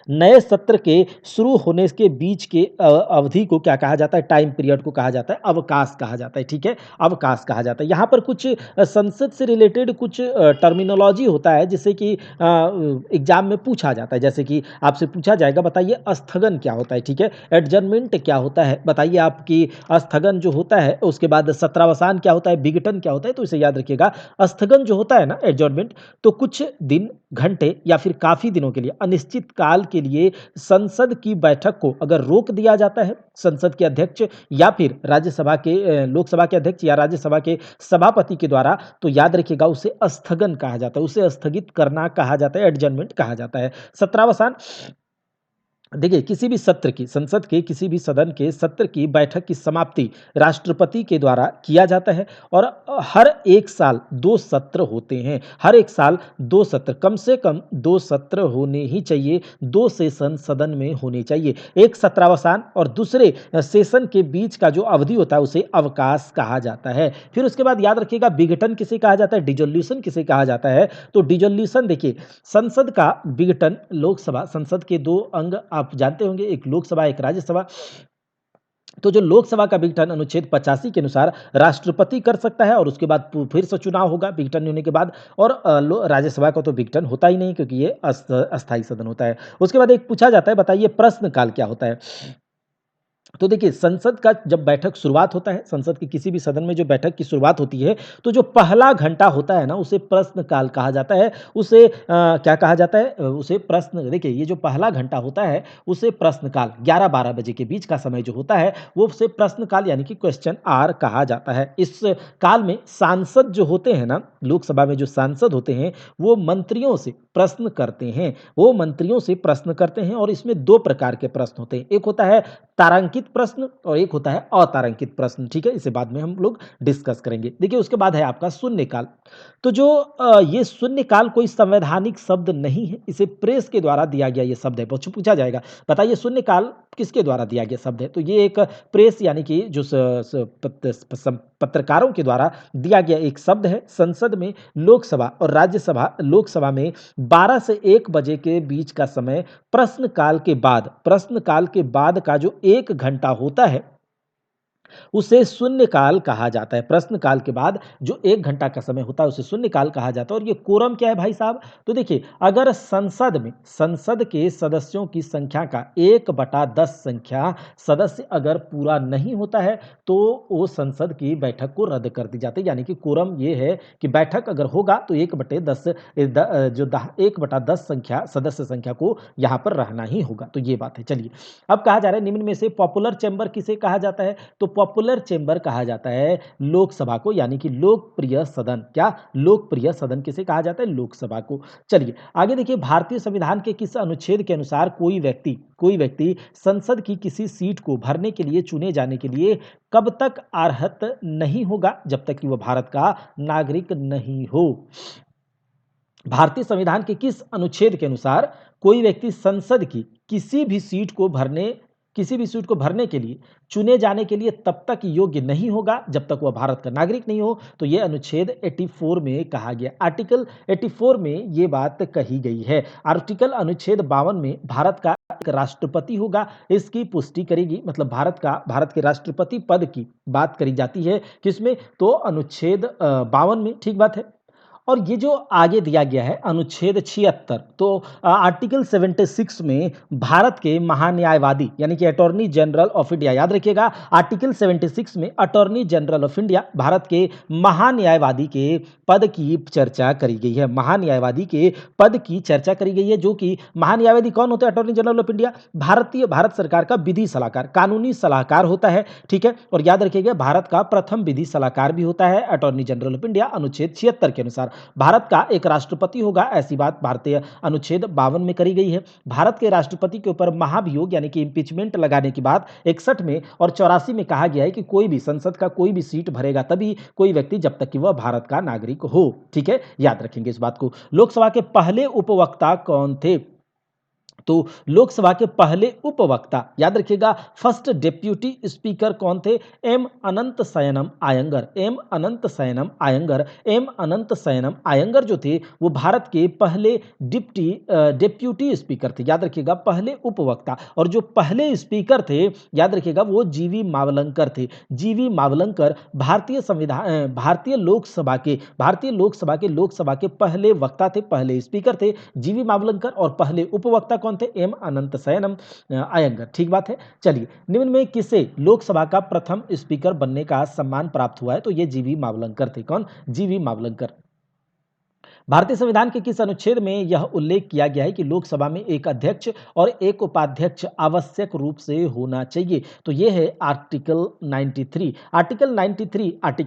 नए सत्र के शुरू होने के बीच के अवधि को क्या कहा जाता है? टाइम पीरियड को कहा जाता है अवकाश कहा जाता है। ठीक है, अवकाश कहा जाता है। यहाँ पर कुछ संसद से रिलेटेड कुछ टर्मिनोलॉजी होता है, जिससे कि एग्जाम में पूछा जाता है। जैसे कि आपसे पूछा जाएगा, बताइए स्थगन क्या होता है? ठीक है, एडजर्नमेंट क्या होता है? बताइए आपकी स्थगन जो होता है, उसके बाद सत्रावसान क्या होता है, विघटन क्या होता है? तो इसे याद रखिएगा। स्थगन जो होता है ना, एडजर्नमेंट, तो कुछ दिन, घंटे या फिर काफी दिनों के लिए, अनिश्चित काल के लिए संसद की बैठक को अगर रोक दिया जाता है, संसद के अध्यक्ष या फिर राज्यसभा के लोकसभा के अध्यक्ष या राज्यसभा के सभापति के द्वारा, तो याद रखिएगा उसे स्थगन कहा जाता है, उसे स्थगित करना कहा जाता है, एडजर्नमेंट कहा जाता है। सत्रावसान, देखिए, किसी भी सत्र की, संसद के किसी भी सदन के सत्र की बैठक की समाप्ति राष्ट्रपति के द्वारा किया जाता है, और हर एक साल 2 सत्र होते हैं। हर एक साल 2 सत्र, कम से कम 2 सत्र होने ही चाहिए, 2 सेशन सदन में होने चाहिए। एक सत्रावसान और दूसरे सेशन के बीच का जो अवधि होता है उसे अवकाश कहा जाता है। फिर उसके बाद याद रखिएगा, विघटन किसे कहा जाता है? डिसोल्यूशन किसे कहा जाता है? तो डिसोल्यूशन, देखिए, संसद का विघटन, लोकसभा, संसद के 2 अंग आप जानते होंगे, एक लोकसभा एक राज्यसभा। तो जो लोकसभा का विघटन अनुच्छेद 85 के अनुसार राष्ट्रपति कर सकता है, और उसके बाद फिर से चुनाव होगा विघटन होने के बाद, और राज्यसभा का तो विघटन होता ही नहीं, क्योंकि ये अस्थायी सदन होता है। उसके बाद एक पूछा जाता है, बताइए प्रश्नकाल क्या होता है? तो देखिए, संसद का जब बैठक शुरुआत होता है, संसद के किसी भी सदन में जो बैठक की शुरुआत होती है, तो जो पहला घंटा होता है ना, उसे प्रश्नकाल कहा जाता है। उसे क्या कहा जाता है? उसे प्रश्न, देखिए, ये जो पहला घंटा होता है उसे प्रश्नकाल, 11-12 बजे के बीच का समय जो होता है वो उसे प्रश्नकाल यानी कि क्वेश्चन आवर कहा जाता है। इस काल में सांसद जो होते हैं ना, लोकसभा में जो सांसद होते हैं, वो मंत्रियों से प्रश्न करते हैं, और इसमें 2 प्रकार के प्रश्न होते हैं। एक होता है तारांकित प्रश्न और एक होता है अतारांकित प्रश्न। ठीक है, इसे बाद में हम लोग डिस्कस करेंगे। देखिए, उसके बाद है आपका शून्यकाल। तो जो ये शून्यकाल कोई संवैधानिक शब्द नहीं है, इसे प्रेस के द्वारा दिया गया ये शब्द है। पूछा जाएगा, बताइए शून्यकाल किसके द्वारा दिया गया शब्द है? तो ये एक प्रेस यानी कि जो पत्रकारों के द्वारा दिया गया एक शब्द है। संसद में लोकसभा और राज्यसभा, लोकसभा में 12 से 1 बजे के बीच का समय, प्रश्नकाल के बाद का जो 1 घंटा होता है, उसे शून्यकाल कहा जाता है। प्रश्नकाल के बाद जो 1 घंटा का समय होता है उसे शून्यकाल कहा जाता है। और ये कोरम क्या है भाई साहब? तो देखिए, अगर संसद के सदस्यों की संख्या का 1/10 संख्या सदस्य अगर पूरा नहीं होता है तो वो संसद की बैठक को रद्द कर दी जाती है। यानी कि कोरम ये है कि बैठक अगर होगा तो 1/10 1/10 संख्या सदस्य संख्या को यहाँ पर रहना ही होगा। तो ये बात है। चलिए, अब कहा जा रहा है निम्न में से पॉपुलर चैम्बर किसे कहा जाता है? तो पॉपुलर चेंबर कहा जाता है लोकसभा को, यानी कि लोकप्रिय सदन। क्या? लोकप्रिय सदन किसे कहा जाता है? लोकसभा को। चलिए आगे देखिए, भारतीय संविधान के किस अनुच्छेद के अनुसार कोई व्यक्ति संसद की किसी सीट को भरने के लिए चुने जाने के लिए कब तक अर्हत नहीं होगा? जब तक कि वह भारत का नागरिक नहीं हो। भारतीय संविधान के किस अनुच्छेद के अनुसार कोई व्यक्ति संसद की किसी भी सीट को भरने के लिए चुने जाने के लिए तब तक योग्य नहीं होगा जब तक वह भारत का नागरिक नहीं हो? तो यह अनुच्छेद 84 में कहा गया। आर्टिकल 84 में यह बात कही गई है। आर्टिकल अनुच्छेद 52 में भारत का एक राष्ट्रपति होगा, इसकी पुष्टि करेगी। मतलब भारत के राष्ट्रपति पद की बात करी जाती है किसमें? तो अनुच्छेद 52 में। ठीक बात है। और ये जो आगे दिया गया है अनुच्छेद 76, तो आर्टिकल 76 में भारत के महान्यायवादी यानी कि अटॉर्नी जनरल ऑफ इंडिया, याद रखिएगा आर्टिकल 76 में attorney general of India Bharat के महान्यायवादी के पद की चर्चा करी गई है। महान्यायवादी के पद की चर्चा करी गई है, जो कि महान्यायवादी कौन होते हैं? Attorney general of India Bharat सरकार का विधि सलाहकार, कानूनी सलाहकार होता है। ठीक है। और याद रखिएगा भारत का प्रथम विधि सलाहकार भी होता है अटॉर्नी जनरल ऑफ इंडिया अनुच्छेद 76 के अनुसार। भारत का एक राष्ट्रपति होगा, ऐसी बात भारतीय अनुच्छेद 52 में करी गई है। भारत के राष्ट्रपति के ऊपर महाभियोग यानी कि इंपीचमेंट लगाने की बात 61 में और 84 में कहा गया है कि कोई भी संसद का कोई भी सीट भरेगा तभी कोई व्यक्ति, जब तक कि वह भारत का नागरिक हो। ठीक है, याद रखेंगे इस बात को। लोकसभा के पहले उपवक्ता कौन थे? तो लोकसभा के पहले उपवक्ता, याद रखिएगा, फर्स्ट डेप्यूटी स्पीकर कौन थे? एम अनंत शयनम आयंगर। एम अनंत शयनम आयंगर। एम अनंत शयनम आयंगर जो थे वो भारत के पहले डेप्यूटी स्पीकर थे। याद रखिएगा पहले उपवक्ता। और जो पहले स्पीकर थे, याद रखिएगा, वो जीवी मावलंकर थे। जीवी मावलंकर भारतीय लोकसभा के पहले वक्ता थे, पहले स्पीकर थे जीवी मावलंकर। और पहले उपवक्ता कौन थे? एम अनंत शयनम आयंगर। ठीक बात है। चलिए, निम्न में किसे लोकसभा का प्रथम स्पीकर बनने का सम्मान प्राप्त हुआ है? तो ये जीवी मावलंकर थे। कौन? जीवी मावलंकर। भारतीय संविधान के किस अनुच्छेद में यह उल्लेख किया गया है कि लोकसभा में एक अध्यक्ष और एक उपाध्यक्ष आवश्यक रूप से होना चाहिए? तो यह है आर्टिकल 93। आर्टिकल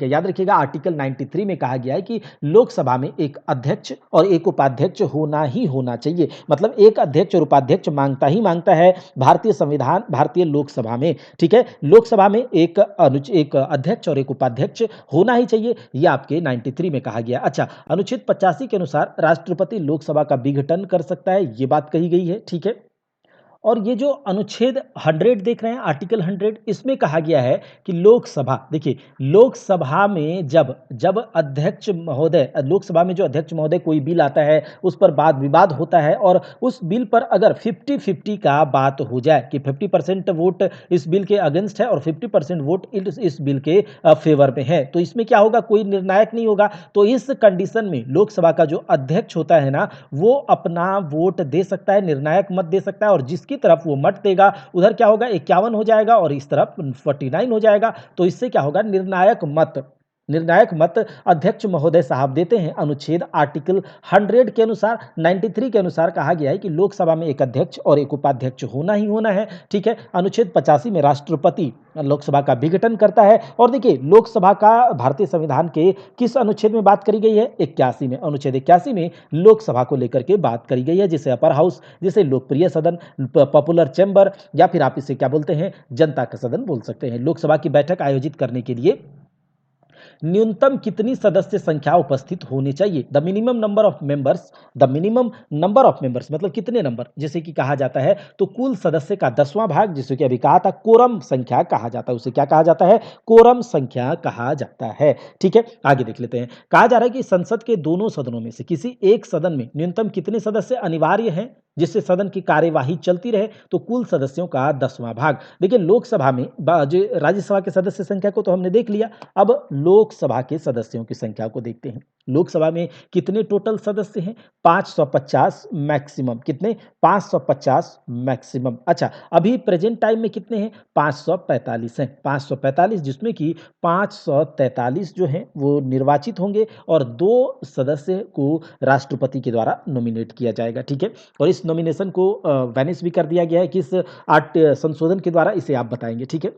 याद रखिएगा, आर्टिकल 93 में कहा गया है कि लोकसभा में एक अध्यक्ष और एक उपाध्यक्ष होना ही होना चाहिए। मतलब एक अध्यक्ष और उपाध्यक्ष मांगता ही मांगता है भारतीय लोकसभा में। ठीक है, लोकसभा में एक अध्यक्ष और एक उपाध्यक्ष होना ही चाहिए, यह आपके 93 में कहा गया। अच्छा, अनुच्छेद 85 के अनुसार राष्ट्रपति लोकसभा का विघटन कर सकता है, यह बात कही गई है। ठीक है। और ये जो अनुच्छेद 100 देख रहे हैं, आर्टिकल 100, इसमें कहा गया है कि लोकसभा, देखिए, लोकसभा में जब अध्यक्ष महोदय, लोकसभा में जो अध्यक्ष महोदय कोई बिल आता है उस पर वाद विवाद होता है और उस बिल पर अगर 50-50 का बात हो जाए कि 50% वोट इस बिल के अगेंस्ट है और 50% वोट इस बिल के फेवर में है, तो इसमें क्या होगा? कोई निर्णायक नहीं होगा। तो इस कंडीशन में लोकसभा का जो अध्यक्ष होता है ना, वो अपना वोट दे सकता है, निर्णायक मत दे सकता है। और जिसकी तरफ वो मत देगा उधर क्या होगा? 51 हो जाएगा और इस तरफ 49 हो जाएगा। तो इससे क्या होगा? निर्णायक मत अध्यक्ष महोदय साहब देते हैं। अनुच्छेद आर्टिकल 100 के अनुसार, 93 के अनुसार कहा गया है कि लोकसभा में एक अध्यक्ष और एक उपाध्यक्ष होना ही होना है। ठीक है। अनुच्छेद 85 में राष्ट्रपति लोकसभा का विघटन करता है। और देखिए, लोकसभा का भारतीय संविधान के किस अनुच्छेद में बात करी गई है? 81 में। अनुच्छेद 81 में लोकसभा को लेकर के बात करी गई है, जिसे अपर हाउस, जिसे लोकप्रिय सदन, पॉपुलर चैम्बर, या फिर आप इसे क्या बोलते हैं? जनता का सदन बोल सकते हैं। लोकसभा की बैठक आयोजित करने के लिए न्यूनतम कितनी सदस्य संख्या उपस्थित होनी चाहिए? The minimum number of members मतलब कितने नंबर, जैसे कि कहा जाता है तो कुल सदस्य का 10वां भाग, जिसे कि अभी कहा था कोरम संख्या कहा जाता है। उसे क्या कहा जाता है? कोरम संख्या कहा जाता है। ठीक है, आगे देख लेते हैं। कहा जा रहा है कि संसद के दोनों सदनों में से किसी एक सदन में न्यूनतम कितने सदस्य अनिवार्य हैं? जिससे सदन की कार्यवाही चलती रहे, तो कुल सदस्यों का 10वां भाग। देखिए लोकसभा में राज्यसभा के सदस्य संख्या को तो हमने देख लिया, अब लोकसभा के सदस्यों की संख्या को देखते हैं। लोकसभा में कितने टोटल सदस्य हैं? 550 मैक्सिमम। कितने? 550 मैक्सिमम। अच्छा, अभी प्रेजेंट टाइम में कितने हैं? 545 हैं। 545, जिसमें कि 543 जो हैं वो निर्वाचित होंगे और 2 सदस्य को राष्ट्रपति के द्वारा नॉमिनेट किया जाएगा। ठीक है, और इस नॉमिनेशन को वैनिश भी कर दिया गया है। किस संशोधन के द्वारा, इसे आप बताएंगे। ठीक है,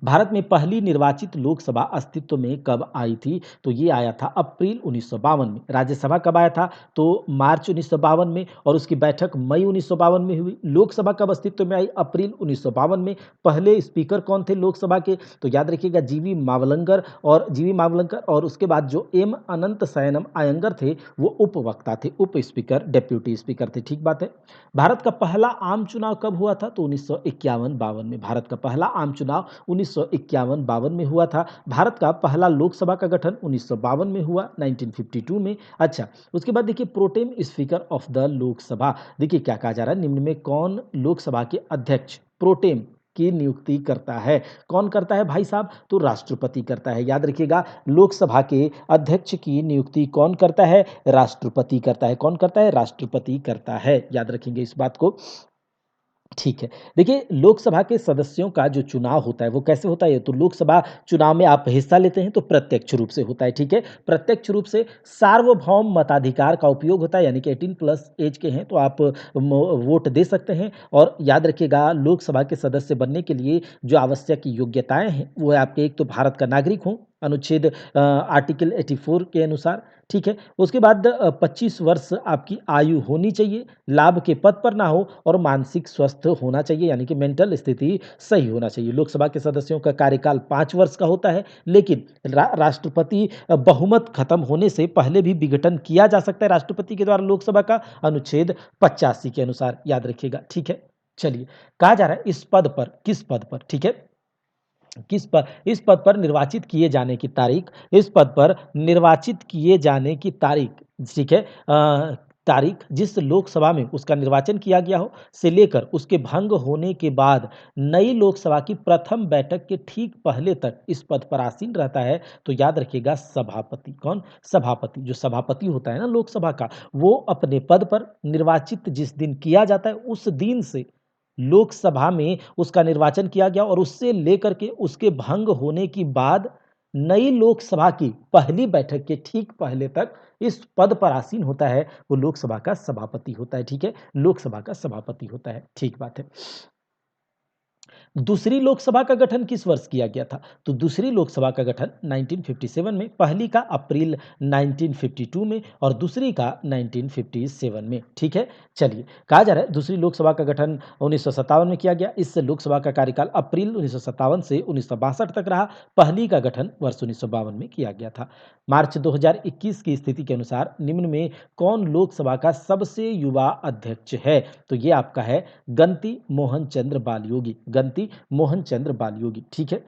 भारत में पहली निर्वाचित लोकसभा अस्तित्व में कब आई थी? तो ये आया था अप्रैल 1952 में। राज्यसभा कब आया था? तो मार्च 1952 में, और उसकी बैठक मई 1952 में हुई। लोकसभा कब अस्तित्व में आई? अप्रैल 1952 में। पहले स्पीकर कौन थे लोकसभा के? तो याद रखिएगा जीवी मावलंकर, और उसके बाद जो एम अनंत शयनम अयंगर थे वो उपवक्ता थे, उप स्पीकर, डेप्यूटी स्पीकर थे। ठीक बात है। भारत का पहला आम चुनाव कब हुआ था? तो 1951-52 में। भारत का पहला आम चुनाव 1951-52 में हुआ था। भारत का पहला लोकसभा का गठन 1952 में हुआ, 1952 में। अच्छा, उसके बाद देखिए protem speaker of the Lok Sabha. देखिए क्या कहा जा रहा है, निम्न में कौन लोकसभा के अध्यक्ष प्रोटेम की नियुक्ति करता है? कौन करता है भाई साहब? तो राष्ट्रपति करता है। याद रखिएगा, लोकसभा के अध्यक्ष की नियुक्ति कौन करता है? राष्ट्रपति करता है। कौन करता है? राष्ट्रपति करता है। याद रखेंगे इस बात को। ठीक है, देखिए लोकसभा के सदस्यों का जो चुनाव होता है वो कैसे होता है? तो लोकसभा चुनाव में आप हिस्सा लेते हैं तो प्रत्यक्ष रूप से होता है। ठीक है, प्रत्यक्ष रूप से सार्वभौम मताधिकार का उपयोग होता है, यानी कि 18 प्लस एज के हैं तो आप वोट दे सकते हैं। और याद रखिएगा, लोकसभा के सदस्य बनने के लिए जो आवश्यक योग्यताएं हैं वो है आपके, एक तो भारत का नागरिक हो, अनुच्छेद आर्टिकल 84 के अनुसार। ठीक है, उसके बाद 25 वर्ष आपकी आयु होनी चाहिए, लाभ के पद पर ना हो, और मानसिक स्वस्थ होना चाहिए, यानी कि मेंटल स्थिति सही होना चाहिए। लोकसभा के सदस्यों का कार्यकाल 5 वर्ष का होता है, लेकिन राष्ट्रपति बहुमत खत्म होने से पहले भी विघटन किया जा सकता है राष्ट्रपति के द्वारा लोकसभा का, अनुच्छेद 85 के अनुसार। याद रखिएगा। ठीक है, चलिए, कहा जा रहा है इस पद पर, किस पद पर? ठीक है, इस पद पर निर्वाचित किए जाने की तारीख, इस पद पर निर्वाचित किए जाने की तारीख। ठीक है, तारीख जिस लोकसभा में उसका निर्वाचन किया गया हो से लेकर उसके भंग होने के बाद नई लोकसभा की प्रथम बैठक के ठीक पहले तक इस पद पर आसीन रहता है। तो याद रखिएगा, सभापति। कौन? सभापति। जो सभापति होता है ना लोकसभा का, वो अपने पद पर निर्वाचित जिस दिन किया जाता है उस दिन से लोकसभा में उसका निर्वाचन किया गया, और उससे लेकर के उसके भंग होने की बाद नई लोकसभा की पहली बैठक के ठीक पहले तक इस पद पर आसीन होता है, वो लोकसभा का सभापति होता है। ठीक है, लोकसभा का सभापति होता है। ठीक बात है। दूसरी लोकसभा का गठन किस वर्ष किया गया था? तो दूसरी लोकसभा का गठन 1957 में, पहली का अप्रैल 1952 में, और दूसरी का 1957 में। ठीक है, चलिए, कहा जा रहा है दूसरी लोकसभा का गठन 1957 में किया गया। इस लोकसभा का कार्यकाल अप्रैल 1957 से 1962 तक रहा। पहली का गठन वर्ष 1952 में किया गया था। मार्च 2021 की स्थिति के अनुसार निम्न में कौन लोकसभा का सबसे युवा अध्यक्ष है? तो ये आपका है गंती मोहन चंद्र बालयोगी। गंती मोहन चंद्र बालयोगी। ठीक है,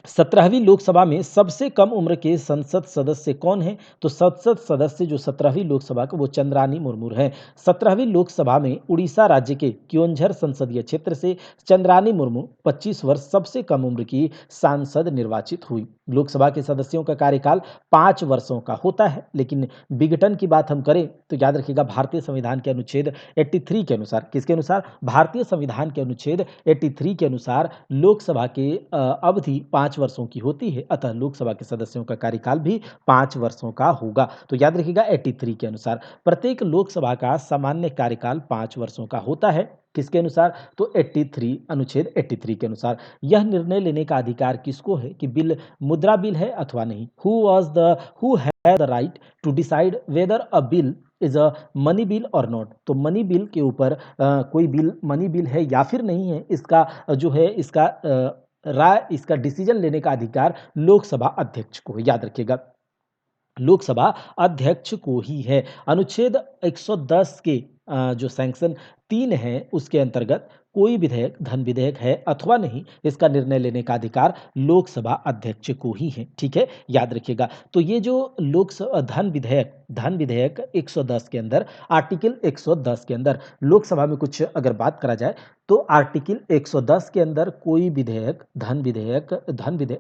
17वीं लोकसभा में सबसे कम उम्र के संसद सदस्य कौन है? तो संसद सदस्य जो 17वीं लोकसभा का, वो चंद्रानी मुर्मू है। 17वीं लोकसभा में उड़ीसा राज्य के क्योंझर संसदीय क्षेत्र से चंद्रानी मुर्मू 25 वर्ष सबसे कम उम्र की सांसद निर्वाचित हुई। लोकसभा के सदस्यों का कार्यकाल 5 वर्षों का होता है, लेकिन विघटन की बात हम करें तो याद रखिएगा, भारतीय संविधान के अनुच्छेद 83 के अनुसार, किसके अनुसार? भारतीय संविधान के अनुच्छेद 83 के अनुसार लोकसभा के अवधि 5 वर्षों की होती है, अतः लोकसभा के सदस्यों का कार्यकाल भी 5 वर्षों का होगा। तो याद रखिएगा, 83 के अनुसार प्रत्येक लोकसभा का सामान्य कार्यकाल 5 वर्षों का होता है। किसके अनुसार? तो 83, अनुच्छेद 83 के अनुसार। यह निर्णय लेने का अधिकार किसको है कि बिल मुद्रा बिल है अथवा नहीं? Who has the right to decide whether a bill is a money bill और नॉट? तो मनी बिल के ऊपर कोई बिल मनी बिल है या फिर नहीं है, इसका जो है इसका राय, इसका डिसीजन लेने का अधिकार लोकसभा अध्यक्ष को है। याद रखिएगा, लोकसभा अध्यक्ष को ही है। अनुच्छेद 110 के जो सैंक्शन 3 है उसके अंतर्गत कोई विधेयक, धन विधेयक है अथवा नहीं, इसका निर्णय लेने का अधिकार लोकसभा अध्यक्ष को ही है। ठीक है, याद रखिएगा। तो ये जो लोकसभा धन विधेयक धन विधेयक 110 के अंदर, आर्टिकल 110 के अंदर लोकसभा में कुछ अगर बात करा जाए तो आर्टिकल 110 के अंदर कोई विधेयक, धन विधेयक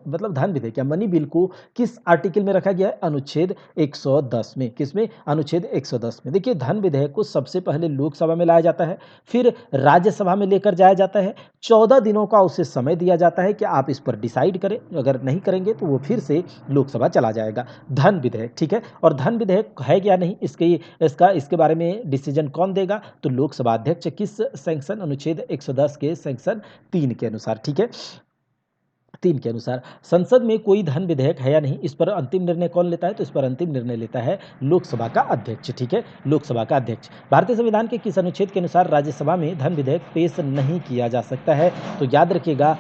मतलब धन विधेयक या मनी बिल को किस आर्टिकल में रखा गया है? अनुच्छेद 110 में। किसमें? अनुच्छेद 110 में। देखिए, धन विधेयक को सबसे पहले लोकसभा में लाया जाता है, फिर राज्यसभा में लेकर जाया जाता है। 14 दिनों का उसे समय दिया जाता है कि आप इस पर डिसाइड करें। अगर नहीं करेंगे तो वो फिर से लोकसभा चला जाएगा। धन विधेयक, ठीक है। और धन विधेयक है या नहीं, इसके बारे में डिसीजन कौन देगा? तो लोकसभा अध्यक्ष। किस सेक्शन? अनुच्छेद 110 के सेक्शन 3 के अनुसार, ठीक है, 3 के अनुसार। संसद में कोई धन विधेयक है या नहीं, इस पर अंतिम निर्णय कौन लेता है? तो इस पर अंतिम निर्णय लेता है लोकसभा का अध्यक्ष, ठीक है, लोकसभा का अध्यक्ष। भारतीय संविधान के किस अनुच्छेद के अनुसार राज्यसभा में धन विधेयक पेश नहीं किया जा सकता है? तो याद रखिएगा,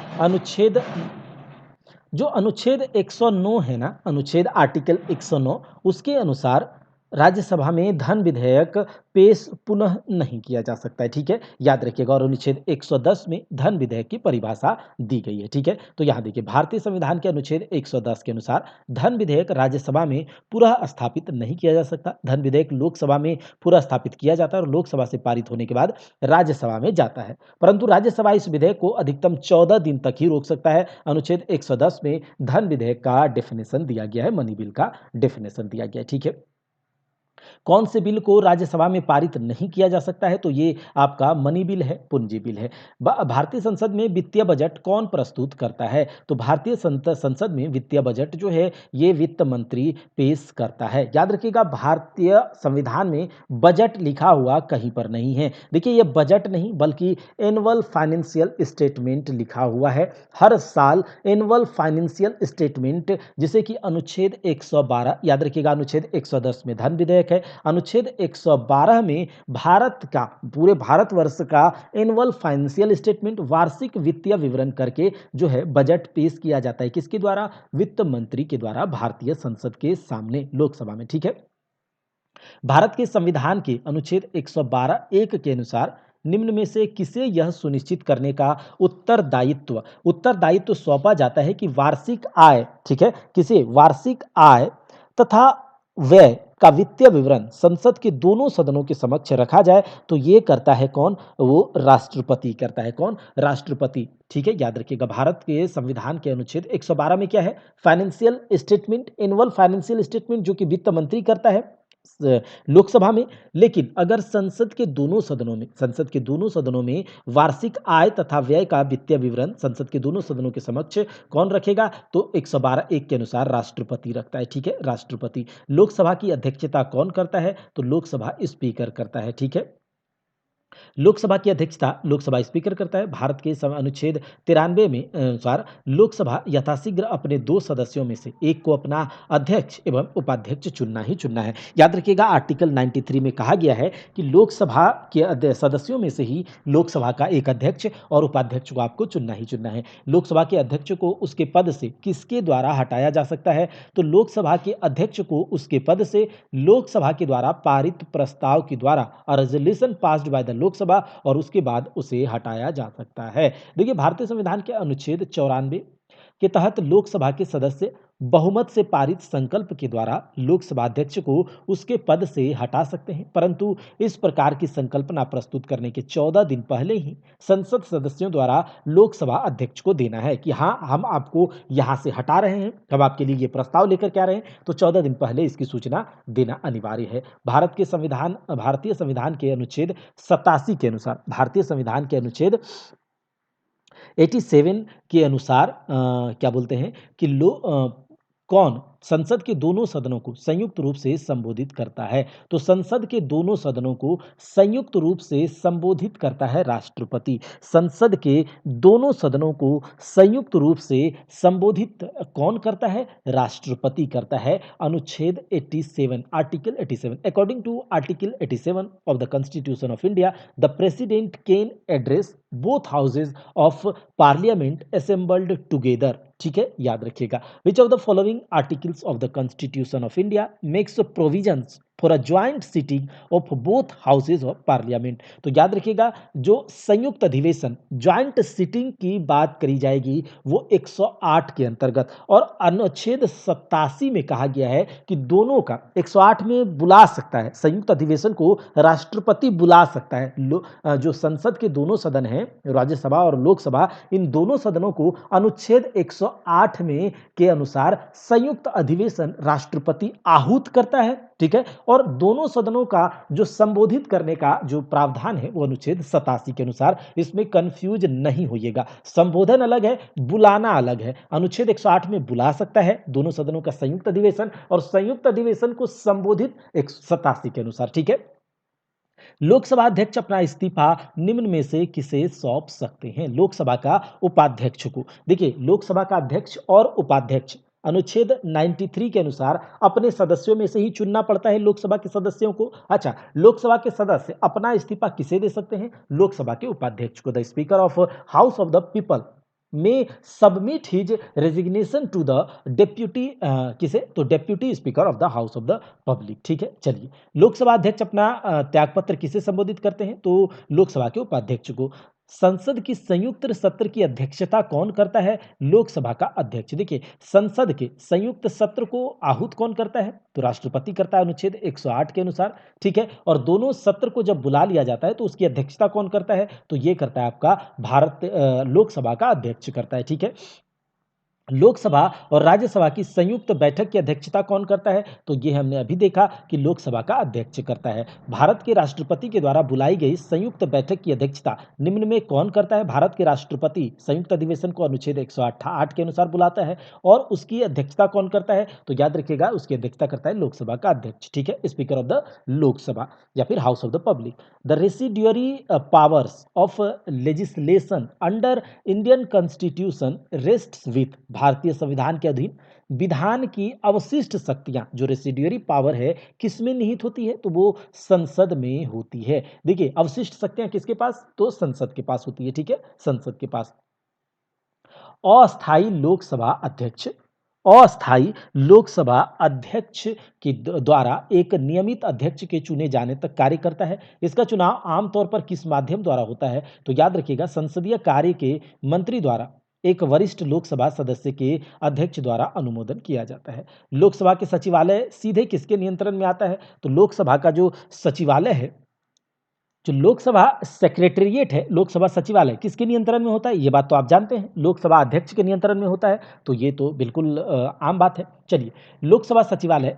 जो अनुच्छेद 109 है ना, अनुच्छेद आर्टिकल 109, उसके अनुसार राज्यसभा में धन विधेयक पेश पुनः नहीं किया जा सकता है, ठीक है, याद रखिएगा। और अनुच्छेद 110 में धन विधेयक की परिभाषा दी गई है, ठीक है। तो यहाँ देखिए, भारतीय संविधान के अनुच्छेद 110 के अनुसार धन विधेयक राज्यसभा में पुनः स्थापित नहीं किया जा सकता। धन विधेयक लोकसभा में पुनः स्थापित किया जाता है और लोकसभा से पारित होने के बाद राज्यसभा में जाता है, परंतु राज्यसभा इस विधेयक को अधिकतम 14 दिन तक ही रोक सकता है। अनुच्छेद 110 में धन विधेयक का डेफिनेशन दिया गया है, मनी बिल का डेफिनेशन दिया गया है, ठीक है। कौन से बिल को राज्यसभा में पारित नहीं किया जा सकता है? तो ये आपका मनी बिल है, पूंजी बिल है। भारतीय संसद में वित्तीय बजट कौन प्रस्तुत करता है? तो भारतीय संसद में वित्तीय बजट जो है ये वित्त मंत्री पेश करता है। याद रखिएगा, भारतीय संविधान में बजट लिखा हुआ कहीं पर नहीं है। देखिए, ये बजट नहीं बल्कि एनुअल फाइनेंशियल स्टेटमेंट लिखा हुआ है। हर साल एनुअल फाइनेंशियल स्टेटमेंट, जिसे कि अनुच्छेद 112, याद रखिएगा, अनुच्छेद 110 में धन विधेयक है, अनुच्छेद 112 में भारत का, पूरे भारतवर्ष का एनुअल फाइनेंशियल स्टेटमेंट, वार्षिक वित्तीय विवरण करके जो है बजट पेश किया जाता है। किसके द्वारा? वित्त मंत्री के द्वारा, भारतीय संसद के सामने, लोकसभा में, ठीक है। भारत के संविधान के अनुच्छेद 112 एक के अनुसार निम्न में से किसे यह सुनिश्चित करने का उत्तरदायित्व सौंपा जाता है कि वार्षिक आय, ठीक है, किसे? वार्षिक आय तथा व्यय का वित्तीय विवरण संसद के दोनों सदनों के समक्ष रखा जाए? तो ये करता है कौन? वो राष्ट्रपति करता है। कौन? राष्ट्रपति, ठीक है, याद रखिएगा। भारत के संविधान के अनुच्छेद 112 में क्या है? Financial statement, annual financial statement, जो कि वित्त मंत्री करता है लोकसभा में। लेकिन अगर संसद के दोनों सदनों में वार्षिक आय तथा व्यय का वित्तीय विवरण संसद के दोनों सदनों के समक्ष कौन रखेगा? तो 112 एक के अनुसार राष्ट्रपति रखता है, ठीक है, राष्ट्रपति। लोकसभा की अध्यक्षता कौन करता है? तो लोकसभा स्पीकर करता है, ठीक है। लोकसभा की अध्यक्षता लोकसभा स्पीकर करता है। भारत के अनुच्छेद 93 में अनुसार लोकसभा यथाशीघ्र अपने 2 सदस्यों में से एक को अपना अध्यक्ष एवं उपाध्यक्ष चुनना ही चुनना है। याद रखिएगा, आर्टिकल 93 में कहा गया है कि लोकसभा के सदस्यों में से ही लोकसभा का एक अध्यक्ष और उपाध्यक्ष को आपको चुनना ही चुनना है। लोकसभा के अध्यक्ष को उसके पद से किसके द्वारा हटाया जा सकता है? तो लोकसभा के अध्यक्ष को उसके पद से लोकसभा के द्वारा पारित प्रस्ताव के द्वारा, resolution passed by the Lok Sabha, और उसके बाद उसे हटाया जा सकता है। देखिए, भारतीय संविधान के अनुच्छेद 94 के तहत लोकसभा के सदस्य बहुमत से पारित संकल्प के द्वारा लोकसभा अध्यक्ष को उसके पद से हटा सकते हैं, परंतु इस प्रकार की संकल्पना प्रस्तुत करने के 14 दिन पहले ही संसद सदस्यों द्वारा लोकसभा अध्यक्ष को देना है कि हाँ, हम आपको यहां से हटा रहे हैं, हम आपके लिए ये प्रस्ताव लेकर के आ रहे हैं। तो 14 दिन पहले इसकी सूचना देना अनिवार्य है। भारतीय संविधान के अनुच्छेद 87 के अनुसार, भारतीय संविधान के अनुच्छेद 87 के अनुसार क्या बोलते हैं कि कौन संसद के दोनों सदनों को संयुक्त रूप से संबोधित करता है? तो संसद के दोनों सदनों को संयुक्त रूप से संबोधित करता है राष्ट्रपति। संसद के दोनों सदनों को संयुक्त रूप से संबोधित कौन करता है? राष्ट्रपति करता है। अनुच्छेद 87, article 87, according to article 87 of the constitution of India, the president can address both houses of parliament assembled together, ठीक है, याद रखिएगा। Which of the following articles of the constitution of India makes provisions for a joint sitting of both houses of parliament. तो याद रखिएगा, जो संयुक्त अधिवेशन ज्वाइंट सिटिंग की बात करी जाएगी वो 108 के अंतर्गत, और अनुच्छेद 87 में कहा गया है कि दोनों का 108 में बुला सकता है, संयुक्त अधिवेशन को राष्ट्रपति बुला सकता है। जो संसद के दोनों सदन हैं, राज्यसभा और लोकसभा, इन दोनों सदनों को अनुच्छेद 108 में के अनुसार संयुक्त अधिवेशन राष्ट्रपति आहूत करता है, ठीक है। और दोनों सदनों का जो संबोधित करने का जो प्रावधान है वो अनुच्छेद 87 के अनुसार, इसमें कंफ्यूज नहीं होइएगा, संबोधन अलग है, बुलाना अलग है। अनुच्छेद 108 में बुला सकता है दोनों सदनों का संयुक्त अधिवेशन, और संयुक्त अधिवेशन को संबोधित 187 के अनुसार, ठीक है। लोकसभा अध्यक्ष अपना इस्तीफा निम्न में से किसे सौंप सकते हैं? लोकसभा का उपाध्यक्ष को। देखिए, लोकसभा का अध्यक्ष और उपाध्यक्ष अनुच्छेद 93 के अनुसार अपने सदस्यों में से ही चुनना पड़ता है लोकसभा के सदस्यों को। अच्छा, लोकसभा के सदस्य अपना इस्तीफा किसे दे सकते हैं? लोकसभा के उपाध्यक्ष को। The speaker of house of the people में submit his resignation to the deputy, किसे? तो deputy speaker of the house of the public, ठीक है। चलिए, लोकसभा अध्यक्ष अपना त्यागपत्र किसे संबोधित करते हैं? तो लोकसभा के उपाध्यक्ष को। संसद की संयुक्त सत्र की अध्यक्षता कौन करता है? लोकसभा का अध्यक्ष। देखिए, संसद के संयुक्त सत्र को आहूत कौन करता है? तो राष्ट्रपति करता है अनुच्छेद 108 के अनुसार, ठीक है। और दोनों सत्र को जब बुला लिया जाता है तो उसकी अध्यक्षता कौन करता है? तो ये करता है आपका लोकसभा का अध्यक्ष करता है, ठीक है। लोकसभा और राज्यसभा की संयुक्त बैठक की अध्यक्षता कौन करता है? तो ये हमने अभी देखा कि लोकसभा का अध्यक्ष करता है। भारत के राष्ट्रपति के द्वारा बुलाई गई संयुक्त बैठक की अध्यक्षता निम्न में कौन करता है? भारत के राष्ट्रपति संयुक्त अधिवेशन को अनुच्छेद 108 के अनुसार बुलाता है, और उसकी अध्यक्षता कौन करता है? तो याद रखिएगा, उसकी अध्यक्षता करता है लोकसभा का अध्यक्ष, ठीक है, स्पीकर ऑफ द लोकसभा या फिर house of the public. The residuary powers of legislation under Indian constitution rests with, भारतीय संविधान के अधीन विधान की अवशिष्ट शक्तियां, जो रेसिड्यूअरी पावर है, किसमें निहित होती है? तो वो संसद में होती है। देखिए, अवशिष्ट शक्तियां किसके पास? तो संसद के पास होती है, ठीक है, संसद के पास। अस्थाई लोकसभा अध्यक्ष, अस्थाई लोकसभा अध्यक्ष के द्वारा एक नियमित अध्यक्ष के चुने जाने तक कार्य करता है। इसका चुनाव आमतौर पर किस माध्यम द्वारा होता है? तो याद रखिएगा, संसदीय कार्य के मंत्री द्वारा एक वरिष्ठ लोकसभा सदस्य के अध्यक्ष द्वारा अनुमोदन किया जाता है। लोकसभा के सचिवालय सीधे किसके नियंत्रण में आता है? तो लोकसभा का जो सचिवालय है, जो लोकसभा सेक्रेटेरिएट है, लोकसभा सचिवालय किसके नियंत्रण में होता है? ये बात तो आप जानते हैं, लोकसभा अध्यक्ष के नियंत्रण में होता है। तो ये तो बिल्कुल आम बात है। चलिए, लोकसभा सचिवालय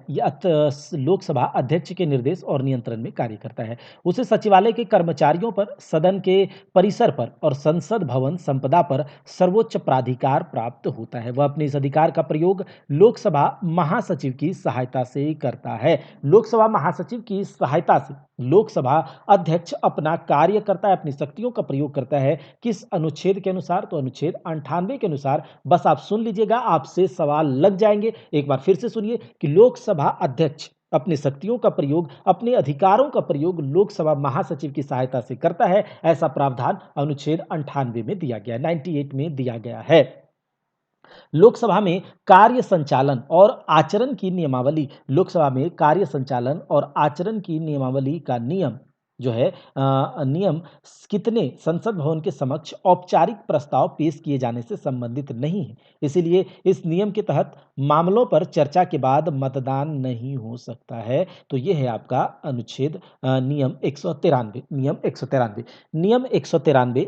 लोकसभा अध्यक्ष के निर्देश और नियंत्रण में कार्य करता है। उसे सचिवालय के कर्मचारियों पर, सदन के परिसर पर और संसद भवन संपदा पर सर्वोच्च प्राधिकार प्राप्त होता है। वह अपने इस अधिकार का प्रयोग लोकसभा महासचिव की सहायता से करता है। लोकसभा महासचिव की सहायता से लोकसभा अध्यक्ष अपना कार्य करता है, अपनी शक्तियों का प्रयोग करता है। किस अनुच्छेद के अनुसार? तो अनुच्छेद 98 के अनुसार। बस आप सुन लीजिएगा, आपसे सवाल लग जाएंगे। एक बार फिर से सुनिए कि लोकसभा अध्यक्ष अपनी शक्तियों का प्रयोग, अपने अधिकारों का प्रयोग लोकसभा महासचिव की सहायता से करता है। ऐसा प्रावधान अनुच्छेद 98 में दिया गया है, 98 में दिया गया है। लोकसभा में कार्य संचालन और आचरण की नियमावली, लोकसभा में कार्य संचालन और आचरण की नियमावली का नियम जो है, नियम कितने संसद भवन के समक्ष औपचारिक प्रस्ताव पेश किए जाने से संबंधित नहीं है। इसीलिए इस नियम के तहत मामलों पर चर्चा के बाद मतदान नहीं हो सकता है। तो यह है आपका अनुच्छेद नियम 193। नियम 193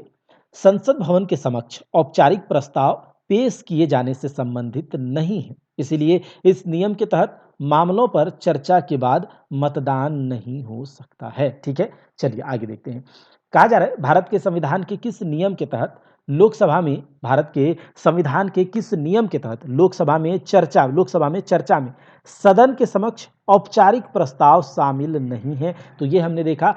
संसद भवन के समक्ष औपचारिक प्रस्ताव पेश किए जाने से संबंधित नहीं है। इसलिए इस नियम के तहत मामलों पर चर्चा के बाद मतदान नहीं हो सकता है, ठीक है। चलिए आगे देखते हैं। कहा जा रहा है, भारत के संविधान के किस नियम के तहत लोकसभा में, भारत के संविधान के किस नियम के तहत लोकसभा में चर्चा में सदन के समक्ष औपचारिक प्रस्ताव शामिल नहीं है? तो ये हमने देखा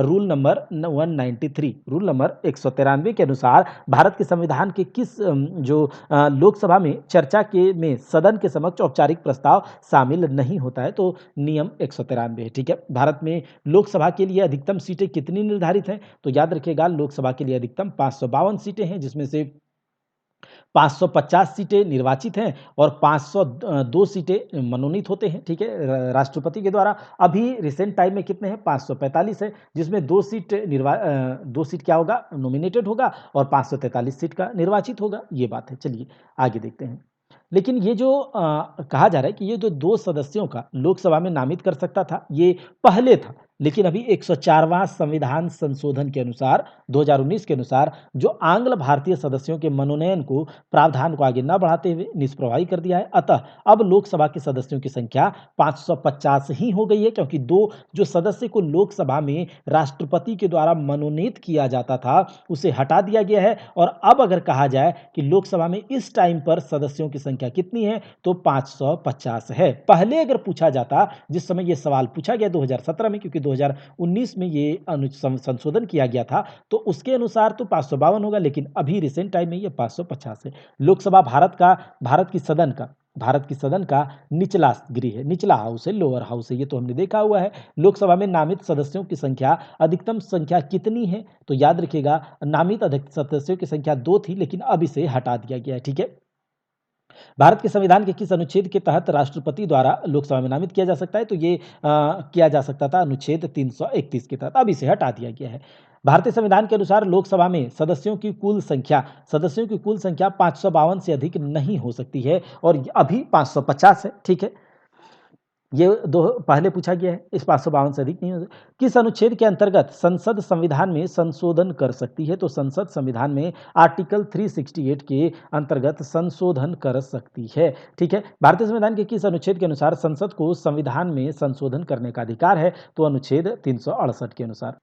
रूल नंबर 193, रूल नंबर 193 के अनुसार भारत के संविधान के किस लोकसभा में चर्चा के में सदन के समक्ष औपचारिक प्रस्ताव शामिल नहीं होता है? तो नियम 193 है, ठीक है। भारत में लोकसभा के लिए अधिकतम सीटें कितनी निर्धारित हैं? तो याद रखिएगा, लोकसभा के लिए अधिकतम 552 सीटें हैं, जिसमें से 550 सीटें निर्वाचित हैं और 502 सीटें मनोनीत होते हैं, ठीक है, राष्ट्रपति के द्वारा। अभी रिसेंट टाइम में कितने हैं? 545 है, जिसमें 2 सीट क्या होगा? नॉमिनेटेड होगा और 543 सीट का निर्वाचित होगा। ये बात है। चलिए आगे देखते हैं। लेकिन ये जो कहा जा रहा है कि ये जो 2 सदस्यों का लोकसभा में नामित कर सकता था, ये पहले था। लेकिन अभी 104वां संविधान संशोधन के अनुसार 2019 के अनुसार जो आंग्ल भारतीय सदस्यों के मनोनयन को प्रावधान को आगे न बढ़ाते हुए निष्प्रभावी कर दिया है। अतः अब लोकसभा के सदस्यों की संख्या 550 ही हो गई है, क्योंकि 2 जो सदस्य को लोकसभा में राष्ट्रपति के द्वारा मनोनीत किया जाता था, उसे हटा दिया गया है। और अब अगर कहा जाए कि लोकसभा में इस टाइम पर सदस्यों की संख्या कितनी है, तो 550 है। पहले अगर पूछा जाता, जिस समय यह सवाल पूछा गया 2017 में, क्योंकि 2019 में ये संशोधन किया गया था, तो उसके अनुसार तो 552 होगा, लेकिन अभी रिसेंट टाइम में ये 550 है। लोकसभा भारत की सदन का निचला गृह है, निचला हाउस है, लोअर हाउस है, ये तो हमने देखा हुआ है। लोकसभा में नामित सदस्यों की संख्या, अधिकतम संख्या कितनी है? तो याद रखिएगा, नामित सदस्यों की संख्या 2 थी, लेकिन अब इसे हटा दिया गया है, ठीक है। भारत के संविधान के किस अनुच्छेद के तहत राष्ट्रपति द्वारा लोकसभा में नामित किया जा सकता है? तो ये किया जा सकता था अनुच्छेद 331 के तहत, अब इसे हटा दिया गया है। भारतीय संविधान के अनुसार लोकसभा में सदस्यों की कुल संख्या 552 से अधिक नहीं हो सकती है, और अभी 550 है, ठीक है। ये दो पहले पूछा गया है, इस 552 से अधिक नहीं हो सकता। किस अनुच्छेद के अंतर्गत संसद संविधान में संशोधन कर सकती है? तो संसद संविधान में आर्टिकल 368 के अंतर्गत संशोधन कर सकती है, ठीक है। भारतीय संविधान के किस अनुच्छेद के अनुसार संसद को संविधान में संशोधन करने का अधिकार है? तो अनुच्छेद 368 के अनुसार।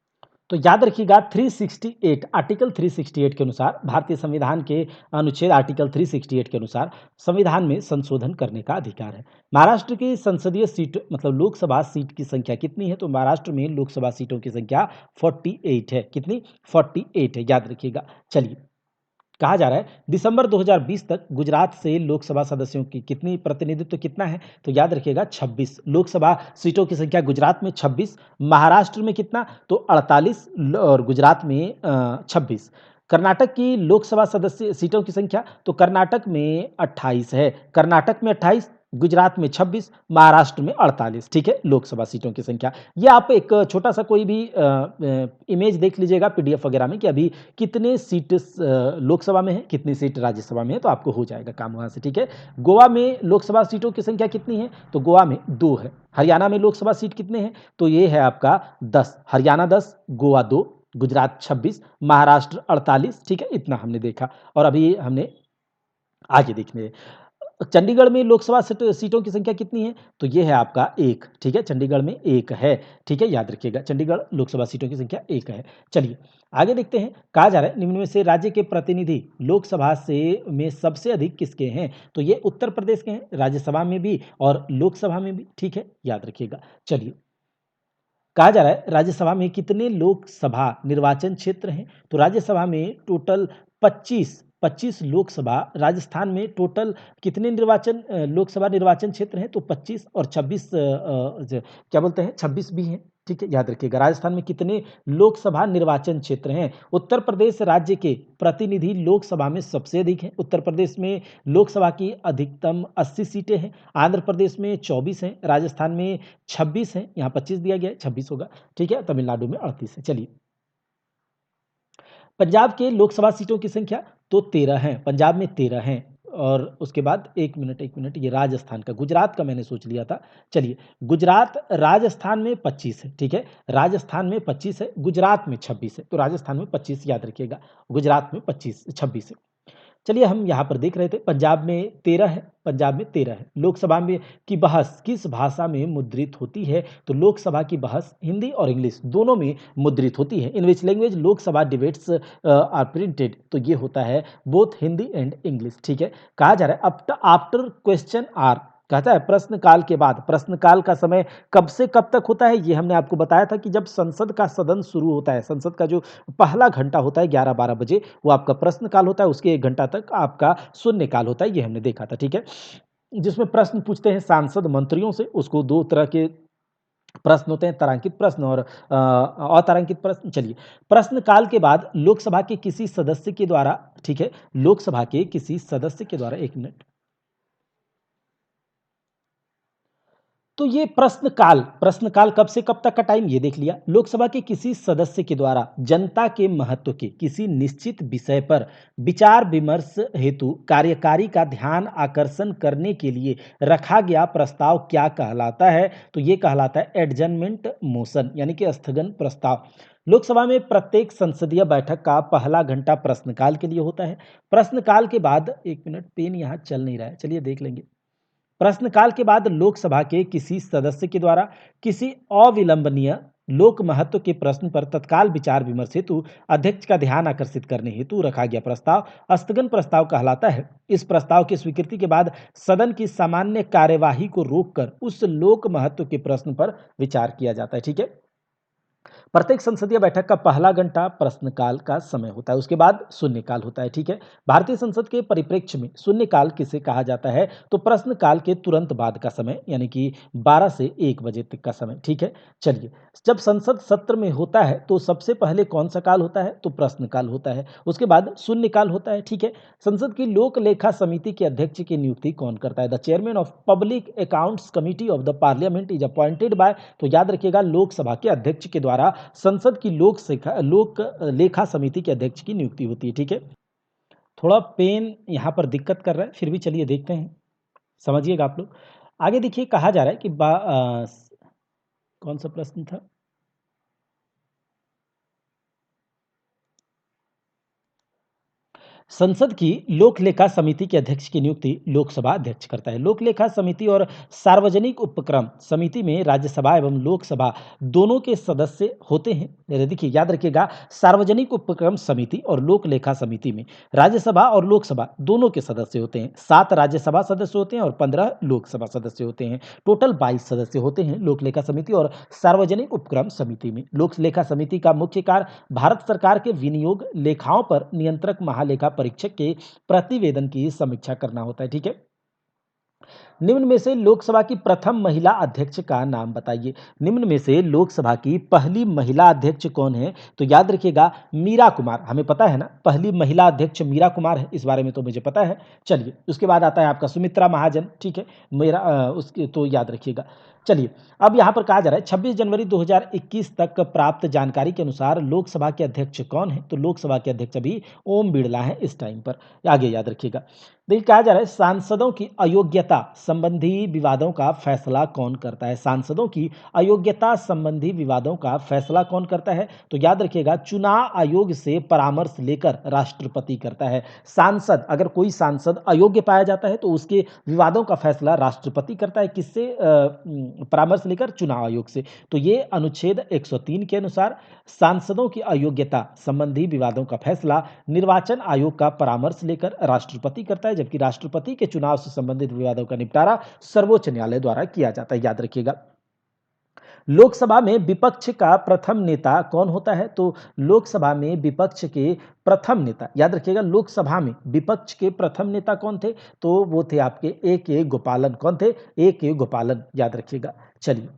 तो याद रखिएगा, 368 आर्टिकल 368 के अनुसार, भारतीय संविधान के अनुच्छेद आर्टिकल 368 के अनुसार संविधान में संशोधन करने का अधिकार है। महाराष्ट्र की संसदीय सीट मतलब लोकसभा सीट की संख्या कितनी है? तो महाराष्ट्र में लोकसभा सीटों की संख्या 48 है। कितनी? 48 है, याद रखिएगा। चलिए, कहा जा रहा है दिसंबर 2020 तक गुजरात से लोकसभा सदस्यों की कितनी प्रतिनिधित्व कितना है? तो याद रखिएगा 26 लोकसभा सीटों की संख्या गुजरात में 26, महाराष्ट्र में कितना? तो 48 और गुजरात में 26। कर्नाटक की लोकसभा सदस्य सीटों की संख्या, तो कर्नाटक में 28 है, कर्नाटक में 28, गुजरात में 26, महाराष्ट्र में 48, ठीक है, लोकसभा सीटों की संख्या। ये आप एक छोटा सा कोई भी इमेज देख लीजिएगा पीडीएफ वगैरह में कि अभी कितने सीट लोकसभा में है, कितनी सीट राज्यसभा में है, तो आपको हो जाएगा काम वहां से, ठीक है। गोवा में लोकसभा सीटों की संख्या कितनी है? तो गोवा में 2 है। हरियाणा में लोकसभा सीट कितने हैं? तो ये है आपका 10, हरियाणा 10, गोवा 2, गुजरात 26, महाराष्ट्र 48, ठीक है, इतना हमने देखा। और अभी हमने आगे देखने, चंडीगढ़ में लोकसभा सीटों की संख्या कितनी है? तो ये है आपका 1, ठीक है, चंडीगढ़ में 1 है, ठीक है, याद रखिएगा, चंडीगढ़ लोकसभा सीटों की संख्या 1 है। चलिए आगे देखते हैं। कहा जा रहा है निम्न में से राज्य के प्रतिनिधि लोकसभा से में सबसे अधिक किसके हैं? तो ये उत्तर प्रदेश के हैं, राज्यसभा में भी और लोकसभा में भी, ठीक है, याद रखिएगा। चलिए, कहा जा रहा है राज्यसभा में कितने लोकसभा निर्वाचन क्षेत्र हैं? तो राज्यसभा में टोटल 25 लोकसभा, राजस्थान में टोटल कितने लोकसभा निर्वाचन क्षेत्र हैं? तो 25 और 26 क्या बोलते हैं, 26 भी हैं, ठीक है, याद रखिएगा। राजस्थान में कितने लोकसभा निर्वाचन क्षेत्र हैं? उत्तर प्रदेश राज्य के प्रतिनिधि लोकसभा में सबसे अधिक हैं। उत्तर प्रदेश में लोकसभा की अधिकतम 80 सीटें हैं, आंध्र प्रदेश में 24 हैं, राजस्थान में 26 हैं, यहाँ 25 दिया गया है, 26 होगा, ठीक है, तमिलनाडु में 38 है। चलिए, पंजाब के लोकसभा सीटों की संख्या तो 13 है, पंजाब में 13 हैं। और उसके बाद एक मिनट, ये राजस्थान का, गुजरात का मैंने सोच लिया था। चलिए, गुजरात राजस्थान में 25 है, ठीक है, राजस्थान में 25 है, गुजरात में 26 है, तो राजस्थान में 25 याद रखिएगा, गुजरात में 26 है। चलिए, हम यहाँ पर देख रहे थे पंजाब में 13 है, पंजाब में 13 है। लोकसभा में की बहस किस भाषा में मुद्रित होती है? तो लोकसभा की बहस हिंदी और इंग्लिश दोनों में मुद्रित होती है। In which language Lok Sabha debates are printed? तो ये होता है बोथ हिंदी एंड इंग्लिश, ठीक है। कहा जा रहा है आफ्टर क्वेश्चन आर, कहता है प्रश्नकाल के बाद, प्रश्नकाल का समय कब से कब तक होता है? ये हमने आपको बताया था कि जब संसद का सदन शुरू होता है, संसद का जो पहला घंटा होता है 11-12 बजे, वो आपका प्रश्नकाल होता है, उसके 1 घंटा तक आपका शून्यकाल होता है, ये हमने देखा था, ठीक है। जिसमें प्रश्न पूछते हैं सांसद मंत्रियों से, उसको 2 तरह के प्रश्न होते हैं तारांकित प्रश्न और अतारांकित प्रश्न। चलिए, प्रश्नकाल के बाद लोकसभा के किसी सदस्य के द्वारा, ठीक है, लोकसभा के किसी सदस्य के द्वारा, एक मिनट। तो ये प्रश्नकाल कब से कब तक का टाइम ये देख लिया। लोकसभा के किसी सदस्य के द्वारा जनता के महत्व के किसी निश्चित विषय पर विचार विमर्श हेतु कार्यकारी का ध्यान आकर्षण करने के लिए रखा गया प्रस्ताव क्या कहलाता है? तो ये कहलाता है एडजर्नमेंट मोशन, यानी कि स्थगन प्रस्ताव। लोकसभा में प्रत्येक संसदीय बैठक का पहला घंटा प्रश्नकाल के लिए होता है। प्रश्नकाल के बाद, एक मिनट, पेन यहाँ चल नहीं रहा है, चलिए देख लेंगे। प्रश्नकाल के बाद लोकसभा के किसी सदस्य के द्वारा किसी अविलंबनीय लोक महत्व के प्रश्न पर तत्काल विचार विमर्श हेतु अध्यक्ष का ध्यान आकर्षित करने हेतु रखा गया प्रस्ताव स्थगन प्रस्ताव कहलाता है। इस प्रस्ताव की स्वीकृति के बाद सदन की सामान्य कार्यवाही को रोककर उस लोक महत्व के प्रश्न पर विचार किया जाता है। ठीक है, प्रत्येक संसदीय बैठक का पहला घंटा प्रश्नकाल का समय होता है, उसके बाद शून्यकाल होता है। ठीक है, भारतीय संसद के परिप्रेक्ष्य में शून्यकाल किसे कहा जाता है? तो प्रश्नकाल के तुरंत बाद का समय, यानी कि 12 से 1 बजे तक का समय। ठीक है, चलिए, जब संसद सत्र में होता है तो सबसे पहले कौन सा काल होता है? तो प्रश्नकाल होता है, उसके बाद शून्यकाल होता है। ठीक है, संसद की लोक लेखा समिति के अध्यक्ष की नियुक्ति कौन करता है? The chairman of public accounts committee of the parliament is appointed by, तो याद रखिएगा, लोकसभा के अध्यक्ष के द्वारा संसद की लोक लेखा समिति के अध्यक्ष की नियुक्ति होती है। ठीक है, थोड़ा पेन यहाँ पर दिक्कत कर रहा है, फिर भी चलिए देखते हैं, समझिएगा आप लोग। आगे देखिए, कहा जा रहा है कि कौन सा प्रश्न था? संसद की लोक लेखा समिति के अध्यक्ष की नियुक्ति लोकसभा अध्यक्ष करता है। लोक लेखा समिति और सार्वजनिक उपक्रम समिति में राज्यसभा एवं लोकसभा दोनों के सदस्य होते हैं। देखिए, याद रखिएगा, सार्वजनिक उपक्रम समिति और लोक लेखा समिति में राज्यसभा और लोकसभा दोनों के सदस्य होते हैं। 7 राज्यसभा सदस्य होते हैं और 15 लोकसभा सदस्य होते हैं। टोटल 22 सदस्य होते हैं लोक लेखा समिति और सार्वजनिक उपक्रम समिति में। लोक लेखा समिति का मुख्य कार्य भारत सरकार के विनियोग लेखाओं पर नियंत्रक महालेखा परीक्षक के प्रतिवेदन की समीक्षा करना होता है। ठीक है, निम्न में से लोकसभा की प्रथम महिला अध्यक्ष का नाम बताइए। निम्न में से लोकसभा की पहली महिला अध्यक्ष कौन है? तो याद रखिएगा, मीरा कुमार, हमें पता है ना, पहली महिला अध्यक्ष मीरा कुमार है, इस बारे में तो मुझे पता है। चलिए, उसके बाद आता है आपका सुमित्रा महाजन। ठीक है, मेरा उसके तो याद रखिएगा। चलिए, अब यहाँ पर कहा जा रहा है 26 जनवरी 2021 तक प्राप्त जानकारी के अनुसार लोकसभा के अध्यक्ष कौन है? तो लोकसभा के अध्यक्ष अभी ओम बिरला है इस टाइम पर, आगे याद रखिएगा। देखिए, कहा जा रहा है सांसदों की अयोग्यता संबंधी विवादों का फैसला कौन करता है? सांसदों की अयोग्यता संबंधी विवादों का फैसला कौन करता है? तो याद रखिएगा, चुनाव आयोग से परामर्श लेकर राष्ट्रपति करता है। सांसद, अगर कोई सांसद अयोग्य पाया जाता है तो उसके विवादों का फैसला राष्ट्रपति करता है, किससे? परामर्श लेकर, चुनाव आयोग से। तो ये अनुच्छेद 103 के अनुसार सांसदों की अयोग्यता संबंधी विवादों का फैसला निर्वाचन आयोग का परामर्श लेकर राष्ट्रपति करता है, जबकि राष्ट्रपति के चुनाव से संबंधित विवादों का निपटारा सर्वोच्च न्यायालय द्वारा किया जाता है, याद रखिएगा। लोकसभा में विपक्ष का प्रथम नेता कौन होता है? तो लोकसभा में विपक्ष के प्रथम नेता, याद रखिएगा, लोकसभा में विपक्ष के प्रथम नेता कौन थे? तो वो थे आपके ए के गोपालन। कौन थे? ए के गोपालन, याद रखिएगा। चलिए,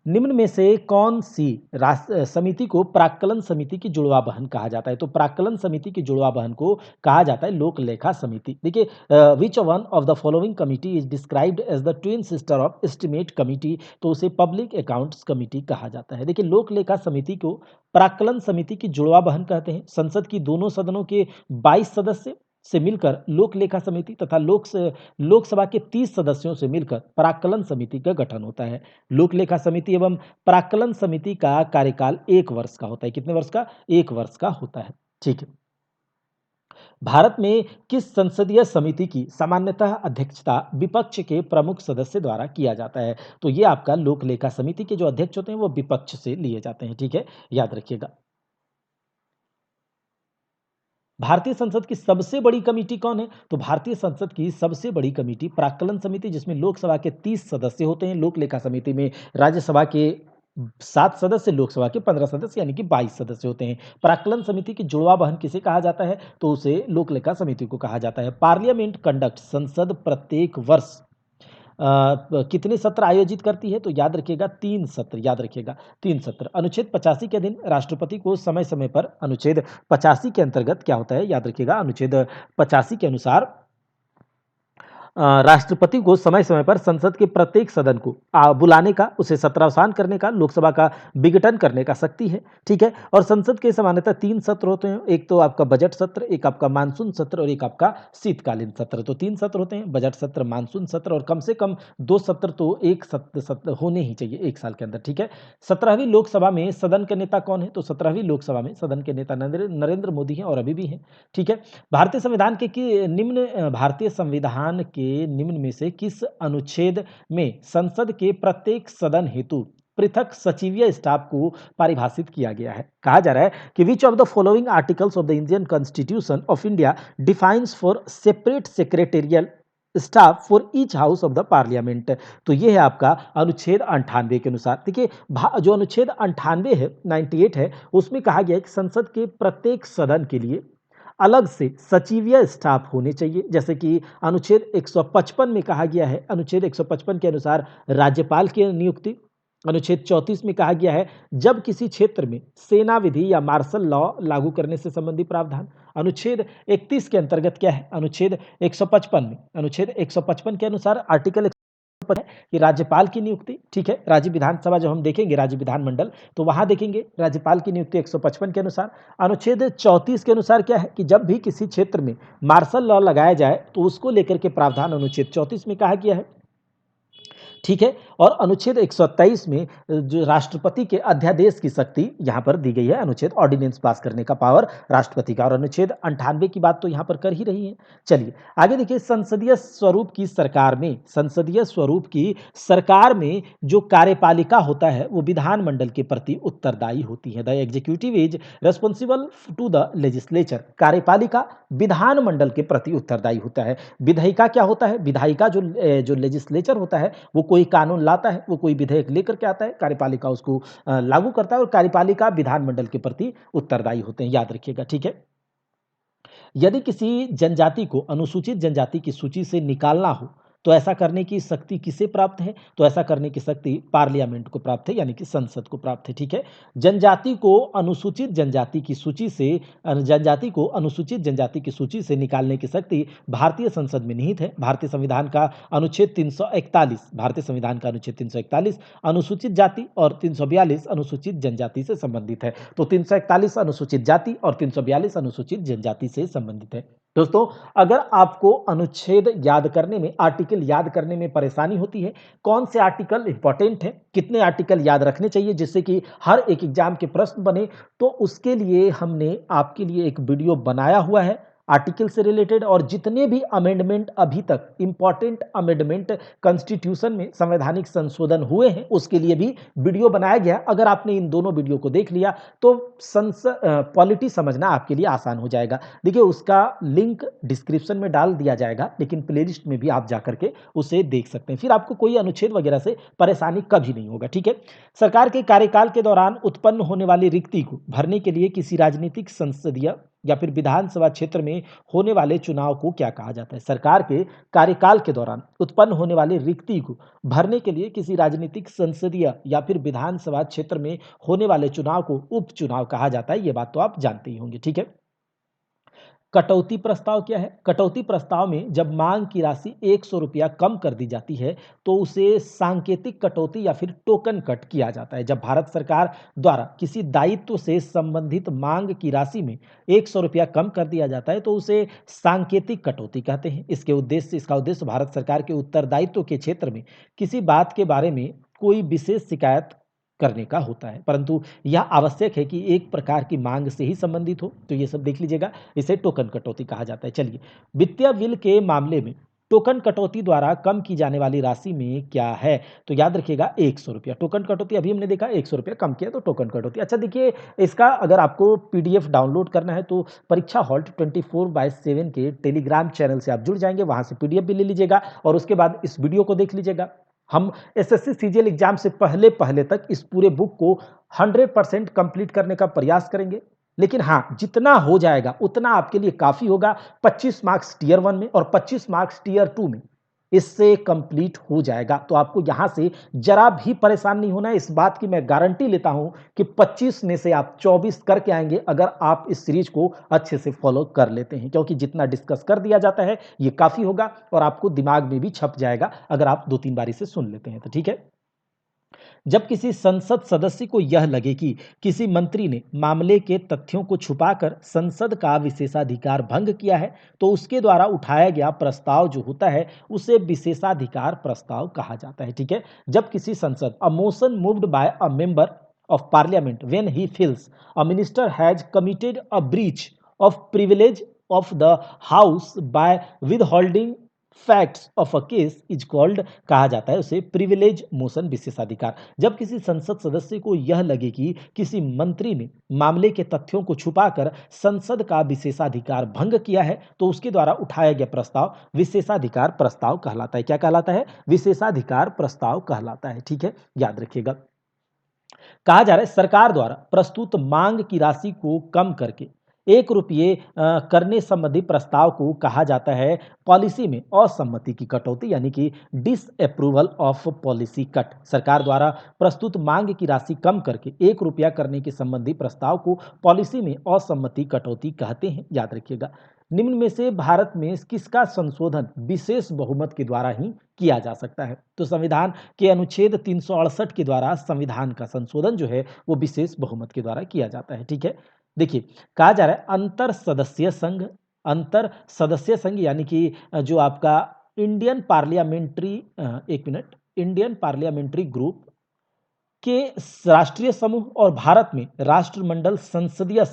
निम्न में से कौन सी समिति को प्राक्कलन समिति की जुड़वा बहन कहा जाता है? तो प्राक्कलन समिति की जुड़वा बहन को कहा जाता है लोक लेखा समिति। देखिए, which one of the following committee is described as the twin sister of estimate committee? तो उसे पब्लिक अकाउंट्स कमिटी कहा जाता है। देखिए, लोक लेखा समिति को प्राक्कलन समिति की जुड़वा बहन कहते हैं। संसद की दोनों सदनों के 22 सदस्य से मिलकर लोक लेखा समिति तथा लोकसभा के 30 सदस्यों से मिलकर प्राक्कलन समिति का गठन होता है। लोक लेखा समिति एवं प्राक्कलन समिति का कार्यकाल 1 वर्ष का होता है। कितने वर्ष का? 1 वर्ष का होता है। ठीक है, भारत में किस संसदीय समिति की सामान्यतः अध्यक्षता विपक्ष के प्रमुख सदस्य द्वारा किया जाता है? तो ये आपका लोक लेखा समिति के जो अध्यक्ष होते हैं वो विपक्ष से लिए जाते हैं। ठीक है, याद रखिएगा। भारतीय संसद की सबसे बड़ी कमेटी कौन है? तो भारतीय संसद की सबसे बड़ी कमेटी प्राक्कलन समिति, जिसमें लोकसभा के 30 सदस्य होते हैं। लोक लेखा समिति में राज्यसभा के 7 सदस्य, लोकसभा के 15 सदस्य, यानी कि 22 सदस्य होते हैं। प्राक्कलन समिति की जुड़वा बहन किसे कहा जाता है? तो उसे लोक लेखा समिति को कहा जाता है। पार्लियामेंट कंडक्ट, संसद प्रत्येक वर्ष कितने सत्र आयोजित करती है? तो याद रखिएगा 3 सत्र, याद रखिएगा 3 सत्र। अनुच्छेद 85 के अधीन राष्ट्रपति को समय-समय पर अनुच्छेद 85 के अंतर्गत क्या होता है? याद रखिएगा अनुच्छेद 85 के अनुसार राष्ट्रपति को समय-समय पर संसद के प्रत्येक सदन को बुलाने का, उसे सत्रावसान करने का, लोकसभा का विघटन करने का शक्ति है, ठीक है? और संसद के सामान्यतः 3 सत्र होते हैं, एक तो आपका बजट सत्र, एक आपका मानसून सत्र और एक आपका शीतकालीन सत्र। तो 3 सत्र होते हैं, बजट सत्र, मानसून सत्र और कम से कम 2 सत्र तो एक सत्र होने ही चाहिए 1 साल के अंदर, ठीक है? 17वीं लोकसभा में सदन के नेता कौन है? तो 17वीं लोकसभा में सदन के नेता नरेंद्र मोदी हैं और अभी भी हैं, ठीक है? भारतीय संविधान के निम्न में से किस अनुच्छेद में संसद के प्रत्येक सदन हेतु पृथक सचिवीय स्टाफ को परिभाषित किया गया है? कहा जा रहा है कि विच of the following articles of the Indian constitution of India defines for separate secretarial staff for each house of the parliament. तो ये है आपका अनुच्छेद 98 के अनुसार। देखिए जो अनुच्छेद 98 है, 98 है, उसमें कहा गया है कि संसद के प्रत्येक सदन के लिए अलग से सचिवीय स्टाफ होने चाहिए। जैसे कि अनुच्छेद 155 में कहा गया है, अनुच्छेद 155 के अनुसार राज्यपाल की नियुक्ति। अनुच्छेद 34 में कहा गया है जब किसी क्षेत्र में सेना विधि या मार्शल लॉ लागू करने से संबंधित प्रावधान। अनुच्छेद 31 के अंतर्गत क्या है? अनुच्छेद 155 में, अनुच्छेद 155 के अनुसार आर्टिकल है कि राज्यपाल की नियुक्ति, ठीक है? राज्य विधानसभा जब हम देखेंगे, राज्य विधानमंडल, तो वहां देखेंगे राज्यपाल की नियुक्ति 155 के अनुसार। अनुच्छेद 34 के अनुसार क्या है कि जब भी किसी क्षेत्र में मार्शल लॉ लगाया जाए तो उसको लेकर के प्रावधान अनुच्छेद 34 में कहा गया है, ठीक है? और अनुच्छेद 123 में जो राष्ट्रपति के अध्यादेश की शक्ति यहां पर दी गई है, अनुच्छेद ऑर्डिनेंस पास करने का पावर राष्ट्रपति का। और अनुच्छेद 98 की बात तो यहां पर कर ही रही है। चलिए आगे देखिए, संसदीय स्वरूप की सरकार में, संसदीय स्वरूप की सरकार में जो कार्यपालिका होता है वो विधानमंडल के प्रति उत्तरदायी होती है। The executive is responsible to the legislature. कार्यपालिका विधानमंडल के प्रति उत्तरदायी होता है। विधायिका क्या होता है? विधायिका जो लेजिस्लेचर होता है वो कोई कानून लाता है, वो कोई विधेयक लेकर के आता है, कार्यपालिका उसको लागू करता है और कार्यपालिका विधानमंडल के प्रति उत्तरदायी होते हैं, याद रखिएगा, ठीक है? यदि किसी जनजाति को अनुसूचित जनजाति की सूची से निकालना हो तो ऐसा करने की शक्ति किसे प्राप्त है? तो ऐसा करने की शक्ति पार्लियामेंट को प्राप्त है, यानी कि संसद को प्राप्त है, ठीक है? जनजाति को अनुसूचित जनजाति की सूची से जनजाति को अनुसूचित जनजाति की सूची से निकालने की शक्ति भारतीय संसद में निहित है। भारतीय संविधान का अनुच्छेद 341, भारतीय संविधान का अनुच्छेद 341 अनुसूचित जाति और 342 अनुसूचित जनजाति से संबंधित है। तो 341 अनुसूचित जाति और 342 अनुसूचित जनजाति से संबंधित है। दोस्तों, अगर आपको अनुच्छेद याद करने में, आर्टिकल याद करने में परेशानी होती है, कौन से आर्टिकल इंपॉर्टेंट है, कितने आर्टिकल याद रखने चाहिए जिससे कि हर एक एग्जाम के प्रश्न बने, तो उसके लिए हमने आपके लिए एक वीडियो बनाया हुआ है आर्टिकल से रिलेटेड। और जितने भी अमेंडमेंट अभी तक इंपॉर्टेंट अमेंडमेंट कॉन्स्टिट्यूशन में संवैधानिक संशोधन हुए हैं उसके लिए भी वीडियो बनाया गया। अगर आपने इन दोनों वीडियो को देख लिया तो पॉलिटी समझना आपके लिए आसान हो जाएगा। देखिए उसका लिंक डिस्क्रिप्शन में डाल दिया जाएगा, लेकिन प्लेलिस्ट में भी आप जाकर के उसे देख सकते हैं, फिर आपको कोई अनुच्छेद वगैरह से परेशानी कभी नहीं होगा, ठीक है? सरकार के कार्यकाल के दौरान उत्पन्न होने वाली रिक्ति को भरने के लिए किसी राजनीतिक, संसदीय या फिर विधानसभा क्षेत्र में होने वाले चुनाव को क्या कहा जाता है? सरकार के कार्यकाल के दौरान उत्पन्न होने वाली रिक्ति को भरने के लिए किसी राजनीतिक, संसदीय या फिर विधानसभा क्षेत्र में होने वाले चुनाव को उपचुनाव कहा जाता है। ये बात तो आप जानते ही होंगे, ठीक है? कटौती प्रस्ताव क्या है? कटौती प्रस्ताव में जब मांग की राशि 100 रुपया कम कर दी जाती है तो उसे सांकेतिक कटौती या फिर टोकन कट किया जाता है। जब भारत सरकार द्वारा किसी दायित्व से संबंधित मांग की राशि में 100 रुपया कम कर दिया जाता है तो उसे सांकेतिक कटौती कहते हैं। इसका उद्देश्य भारत सरकार के उत्तरदायित्व के क्षेत्र में किसी बात के बारे में कोई विशेष शिकायत करने का होता है, परंतु यह आवश्यक है कि एक प्रकार की मांग से ही संबंधित हो। तो ये सब देख लीजिएगा, इसे टोकन कटौती कहा जाता है। चलिए, वित्तीय बिल के मामले में टोकन कटौती द्वारा कम की जाने वाली राशि में क्या है? तो याद रखिएगा 100 रुपया टोकन कटौती। अभी हमने देखा 100 रुपया कम किया तो टोकन कटौती। अच्छा देखिए, इसका अगर आपको पीडीएफ डाउनलोड करना है तो परीक्षा हॉल्ट 24/7 के टेलीग्राम चैनल से आप जुड़ जाएंगे, वहां से पीडीएफ भी ले लीजिएगा और उसके बाद इस वीडियो को देख लीजिएगा। हम एसएससी सीजीएल एग्जाम से पहले पहले तक इस पूरे बुक को 100% कंप्लीट करने का प्रयास करेंगे, लेकिन हाँ, जितना हो जाएगा उतना आपके लिए काफी होगा। 25 मार्क्स टीयर 1 में और 25 मार्क्स टीयर 2 में। इससे कंप्लीट हो जाएगा। तो आपको यहाँ से जरा भी परेशान नहीं होना है। इस बात की मैं गारंटी लेता हूं कि 25 में से आप 24 करके आएंगे अगर आप इस सीरीज को अच्छे से फॉलो कर लेते हैं, क्योंकि जितना डिस्कस कर दिया जाता है ये काफी होगा और आपको दिमाग में भी छप जाएगा अगर आप 2-3 बार इसे सुन लेते हैं तो। ठीक है, जब किसी संसद सदस्य को यह लगे कि किसी मंत्री ने मामले के तथ्यों को छुपाकर संसद का विशेषाधिकार भंग किया है, तो उसके द्वारा उठाया गया प्रस्ताव जो होता है उसे विशेषाधिकार प्रस्ताव कहा जाता है। ठीक है, जब किसी संसद a motion moved by a member of parliament when he feels a minister has committed a breach of privilege of the house by withholding facts of a case is called, कहा जाता है उसे प्रिविलेज मोशन विशेषाधिकार। जब किसी संसद सदस्य को यह लगे कि किसी मंत्री ने मामले के तथ्यों को छुपाकर संसद का विशेषाधिकार भंग किया है, तो उसके द्वारा उठाया गया प्रस्ताव विशेषाधिकार प्रस्ताव कहलाता है। क्या कहलाता है? विशेषाधिकार प्रस्ताव कहलाता है। ठीक है, याद रखिएगा। कहा जा रहा है सरकार द्वारा प्रस्तुत मांग की राशि को कम करके 1 रुपये करने संबंधी प्रस्ताव को कहा जाता है पॉलिसी में असम्मति की कटौती, यानी कि डिसअप्रूवल ऑफ पॉलिसी कट। सरकार द्वारा प्रस्तुत मांग की राशि कम करके 1 रुपया करने के संबंधी प्रस्ताव को पॉलिसी में असम्मति कटौती कहते हैं। याद रखिएगा। निम्न में से भारत में किसका संशोधन विशेष बहुमत के द्वारा ही किया जा सकता है? तो संविधान के अनुच्छेद 368 के द्वारा संविधान का संशोधन जो है वो विशेष बहुमत के द्वारा किया जाता है। ठीक है, देखिए कहा जा रहा है अंतर सदस्य संघ यानी कि जो आपका इंडियन पार्लियामेंट्री एक मिनट इंडियन पार्लियामेंट्री ग्रुप के राष्ट्रीय समूह और भारत में राष्ट्रमंडल संसदीय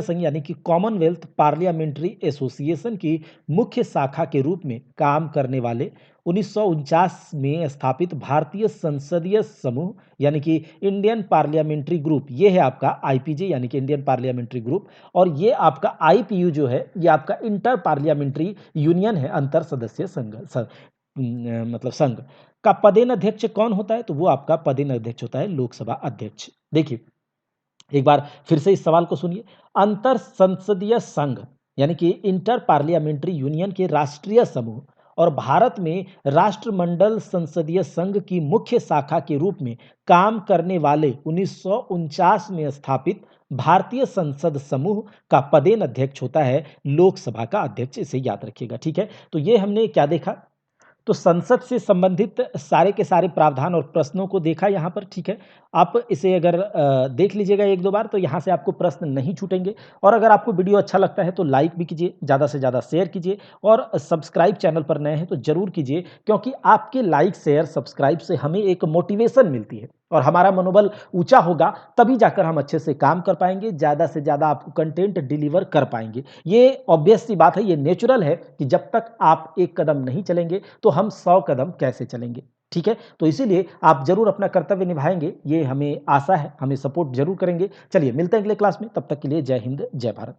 संघ यानी कि कॉमनवेल्थ पार्लियामेंट्री एसोसिएशन की मुख्य शाखा के रूप में काम करने वाले 1949 में स्थापित भारतीय संसदीय समूह यानी कि इंडियन पार्लियामेंट्री ग्रुप, ये है आपका आईपीजे यानी कि इंडियन पार्लियामेंट्री ग्रुप, और ये आपका आईपीयू जो है ये आपका इंटर पार्लियामेंट्री यूनियन है, अंतर सदस्य संघ मतलब संघ का पदेन अध्यक्ष कौन होता है? तो वो आपका पदेन अध्यक्ष होता है लोकसभा अध्यक्ष। देखिए एक बार फिर से इस सवाल को सुनिए। अंतर संसदीय संघ यानी कि इंटर पार्लियामेंट्री यूनियन के राष्ट्रीय समूह और भारत में राष्ट्रमंडल संसदीय संघ की मुख्य शाखा के रूप में काम करने वाले 1949 में स्थापित भारतीय संसद समूह का पदेन अध्यक्ष होता है लोकसभा का अध्यक्ष। इसे याद रखिएगा। ठीक है, तो ये हमने क्या देखा? तो संसद से संबंधित सारे के सारे प्रावधान और प्रश्नों को देखा यहाँ पर। ठीक है, आप इसे अगर देख लीजिएगा 1-2 बार तो यहाँ से आपको प्रश्न नहीं छूटेंगे। और अगर आपको वीडियो अच्छा लगता है तो लाइक भी कीजिए, ज़्यादा से ज़्यादा शेयर कीजिए और सब्सक्राइब चैनल पर नए हैं तो जरूर कीजिए, क्योंकि आपके लाइक शेयर सब्सक्राइब से हमें एक मोटिवेशन मिलती है और हमारा मनोबल ऊंचा होगा, तभी जाकर हम अच्छे से काम कर पाएंगे, ज़्यादा से ज़्यादा आपको कंटेंट डिलीवर कर पाएंगे। ये ऑब्वियस सी बात है, ये नेचुरल है कि जब तक आप एक कदम नहीं चलेंगे तो हम 100 कदम कैसे चलेंगे। ठीक है, तो इसीलिए आप जरूर अपना कर्तव्य निभाएंगे, ये हमें आशा है, हमें सपोर्ट जरूर करेंगे। चलिए मिलते हैं अगले क्लास में, तब तक के लिए जय हिंद जय भारत।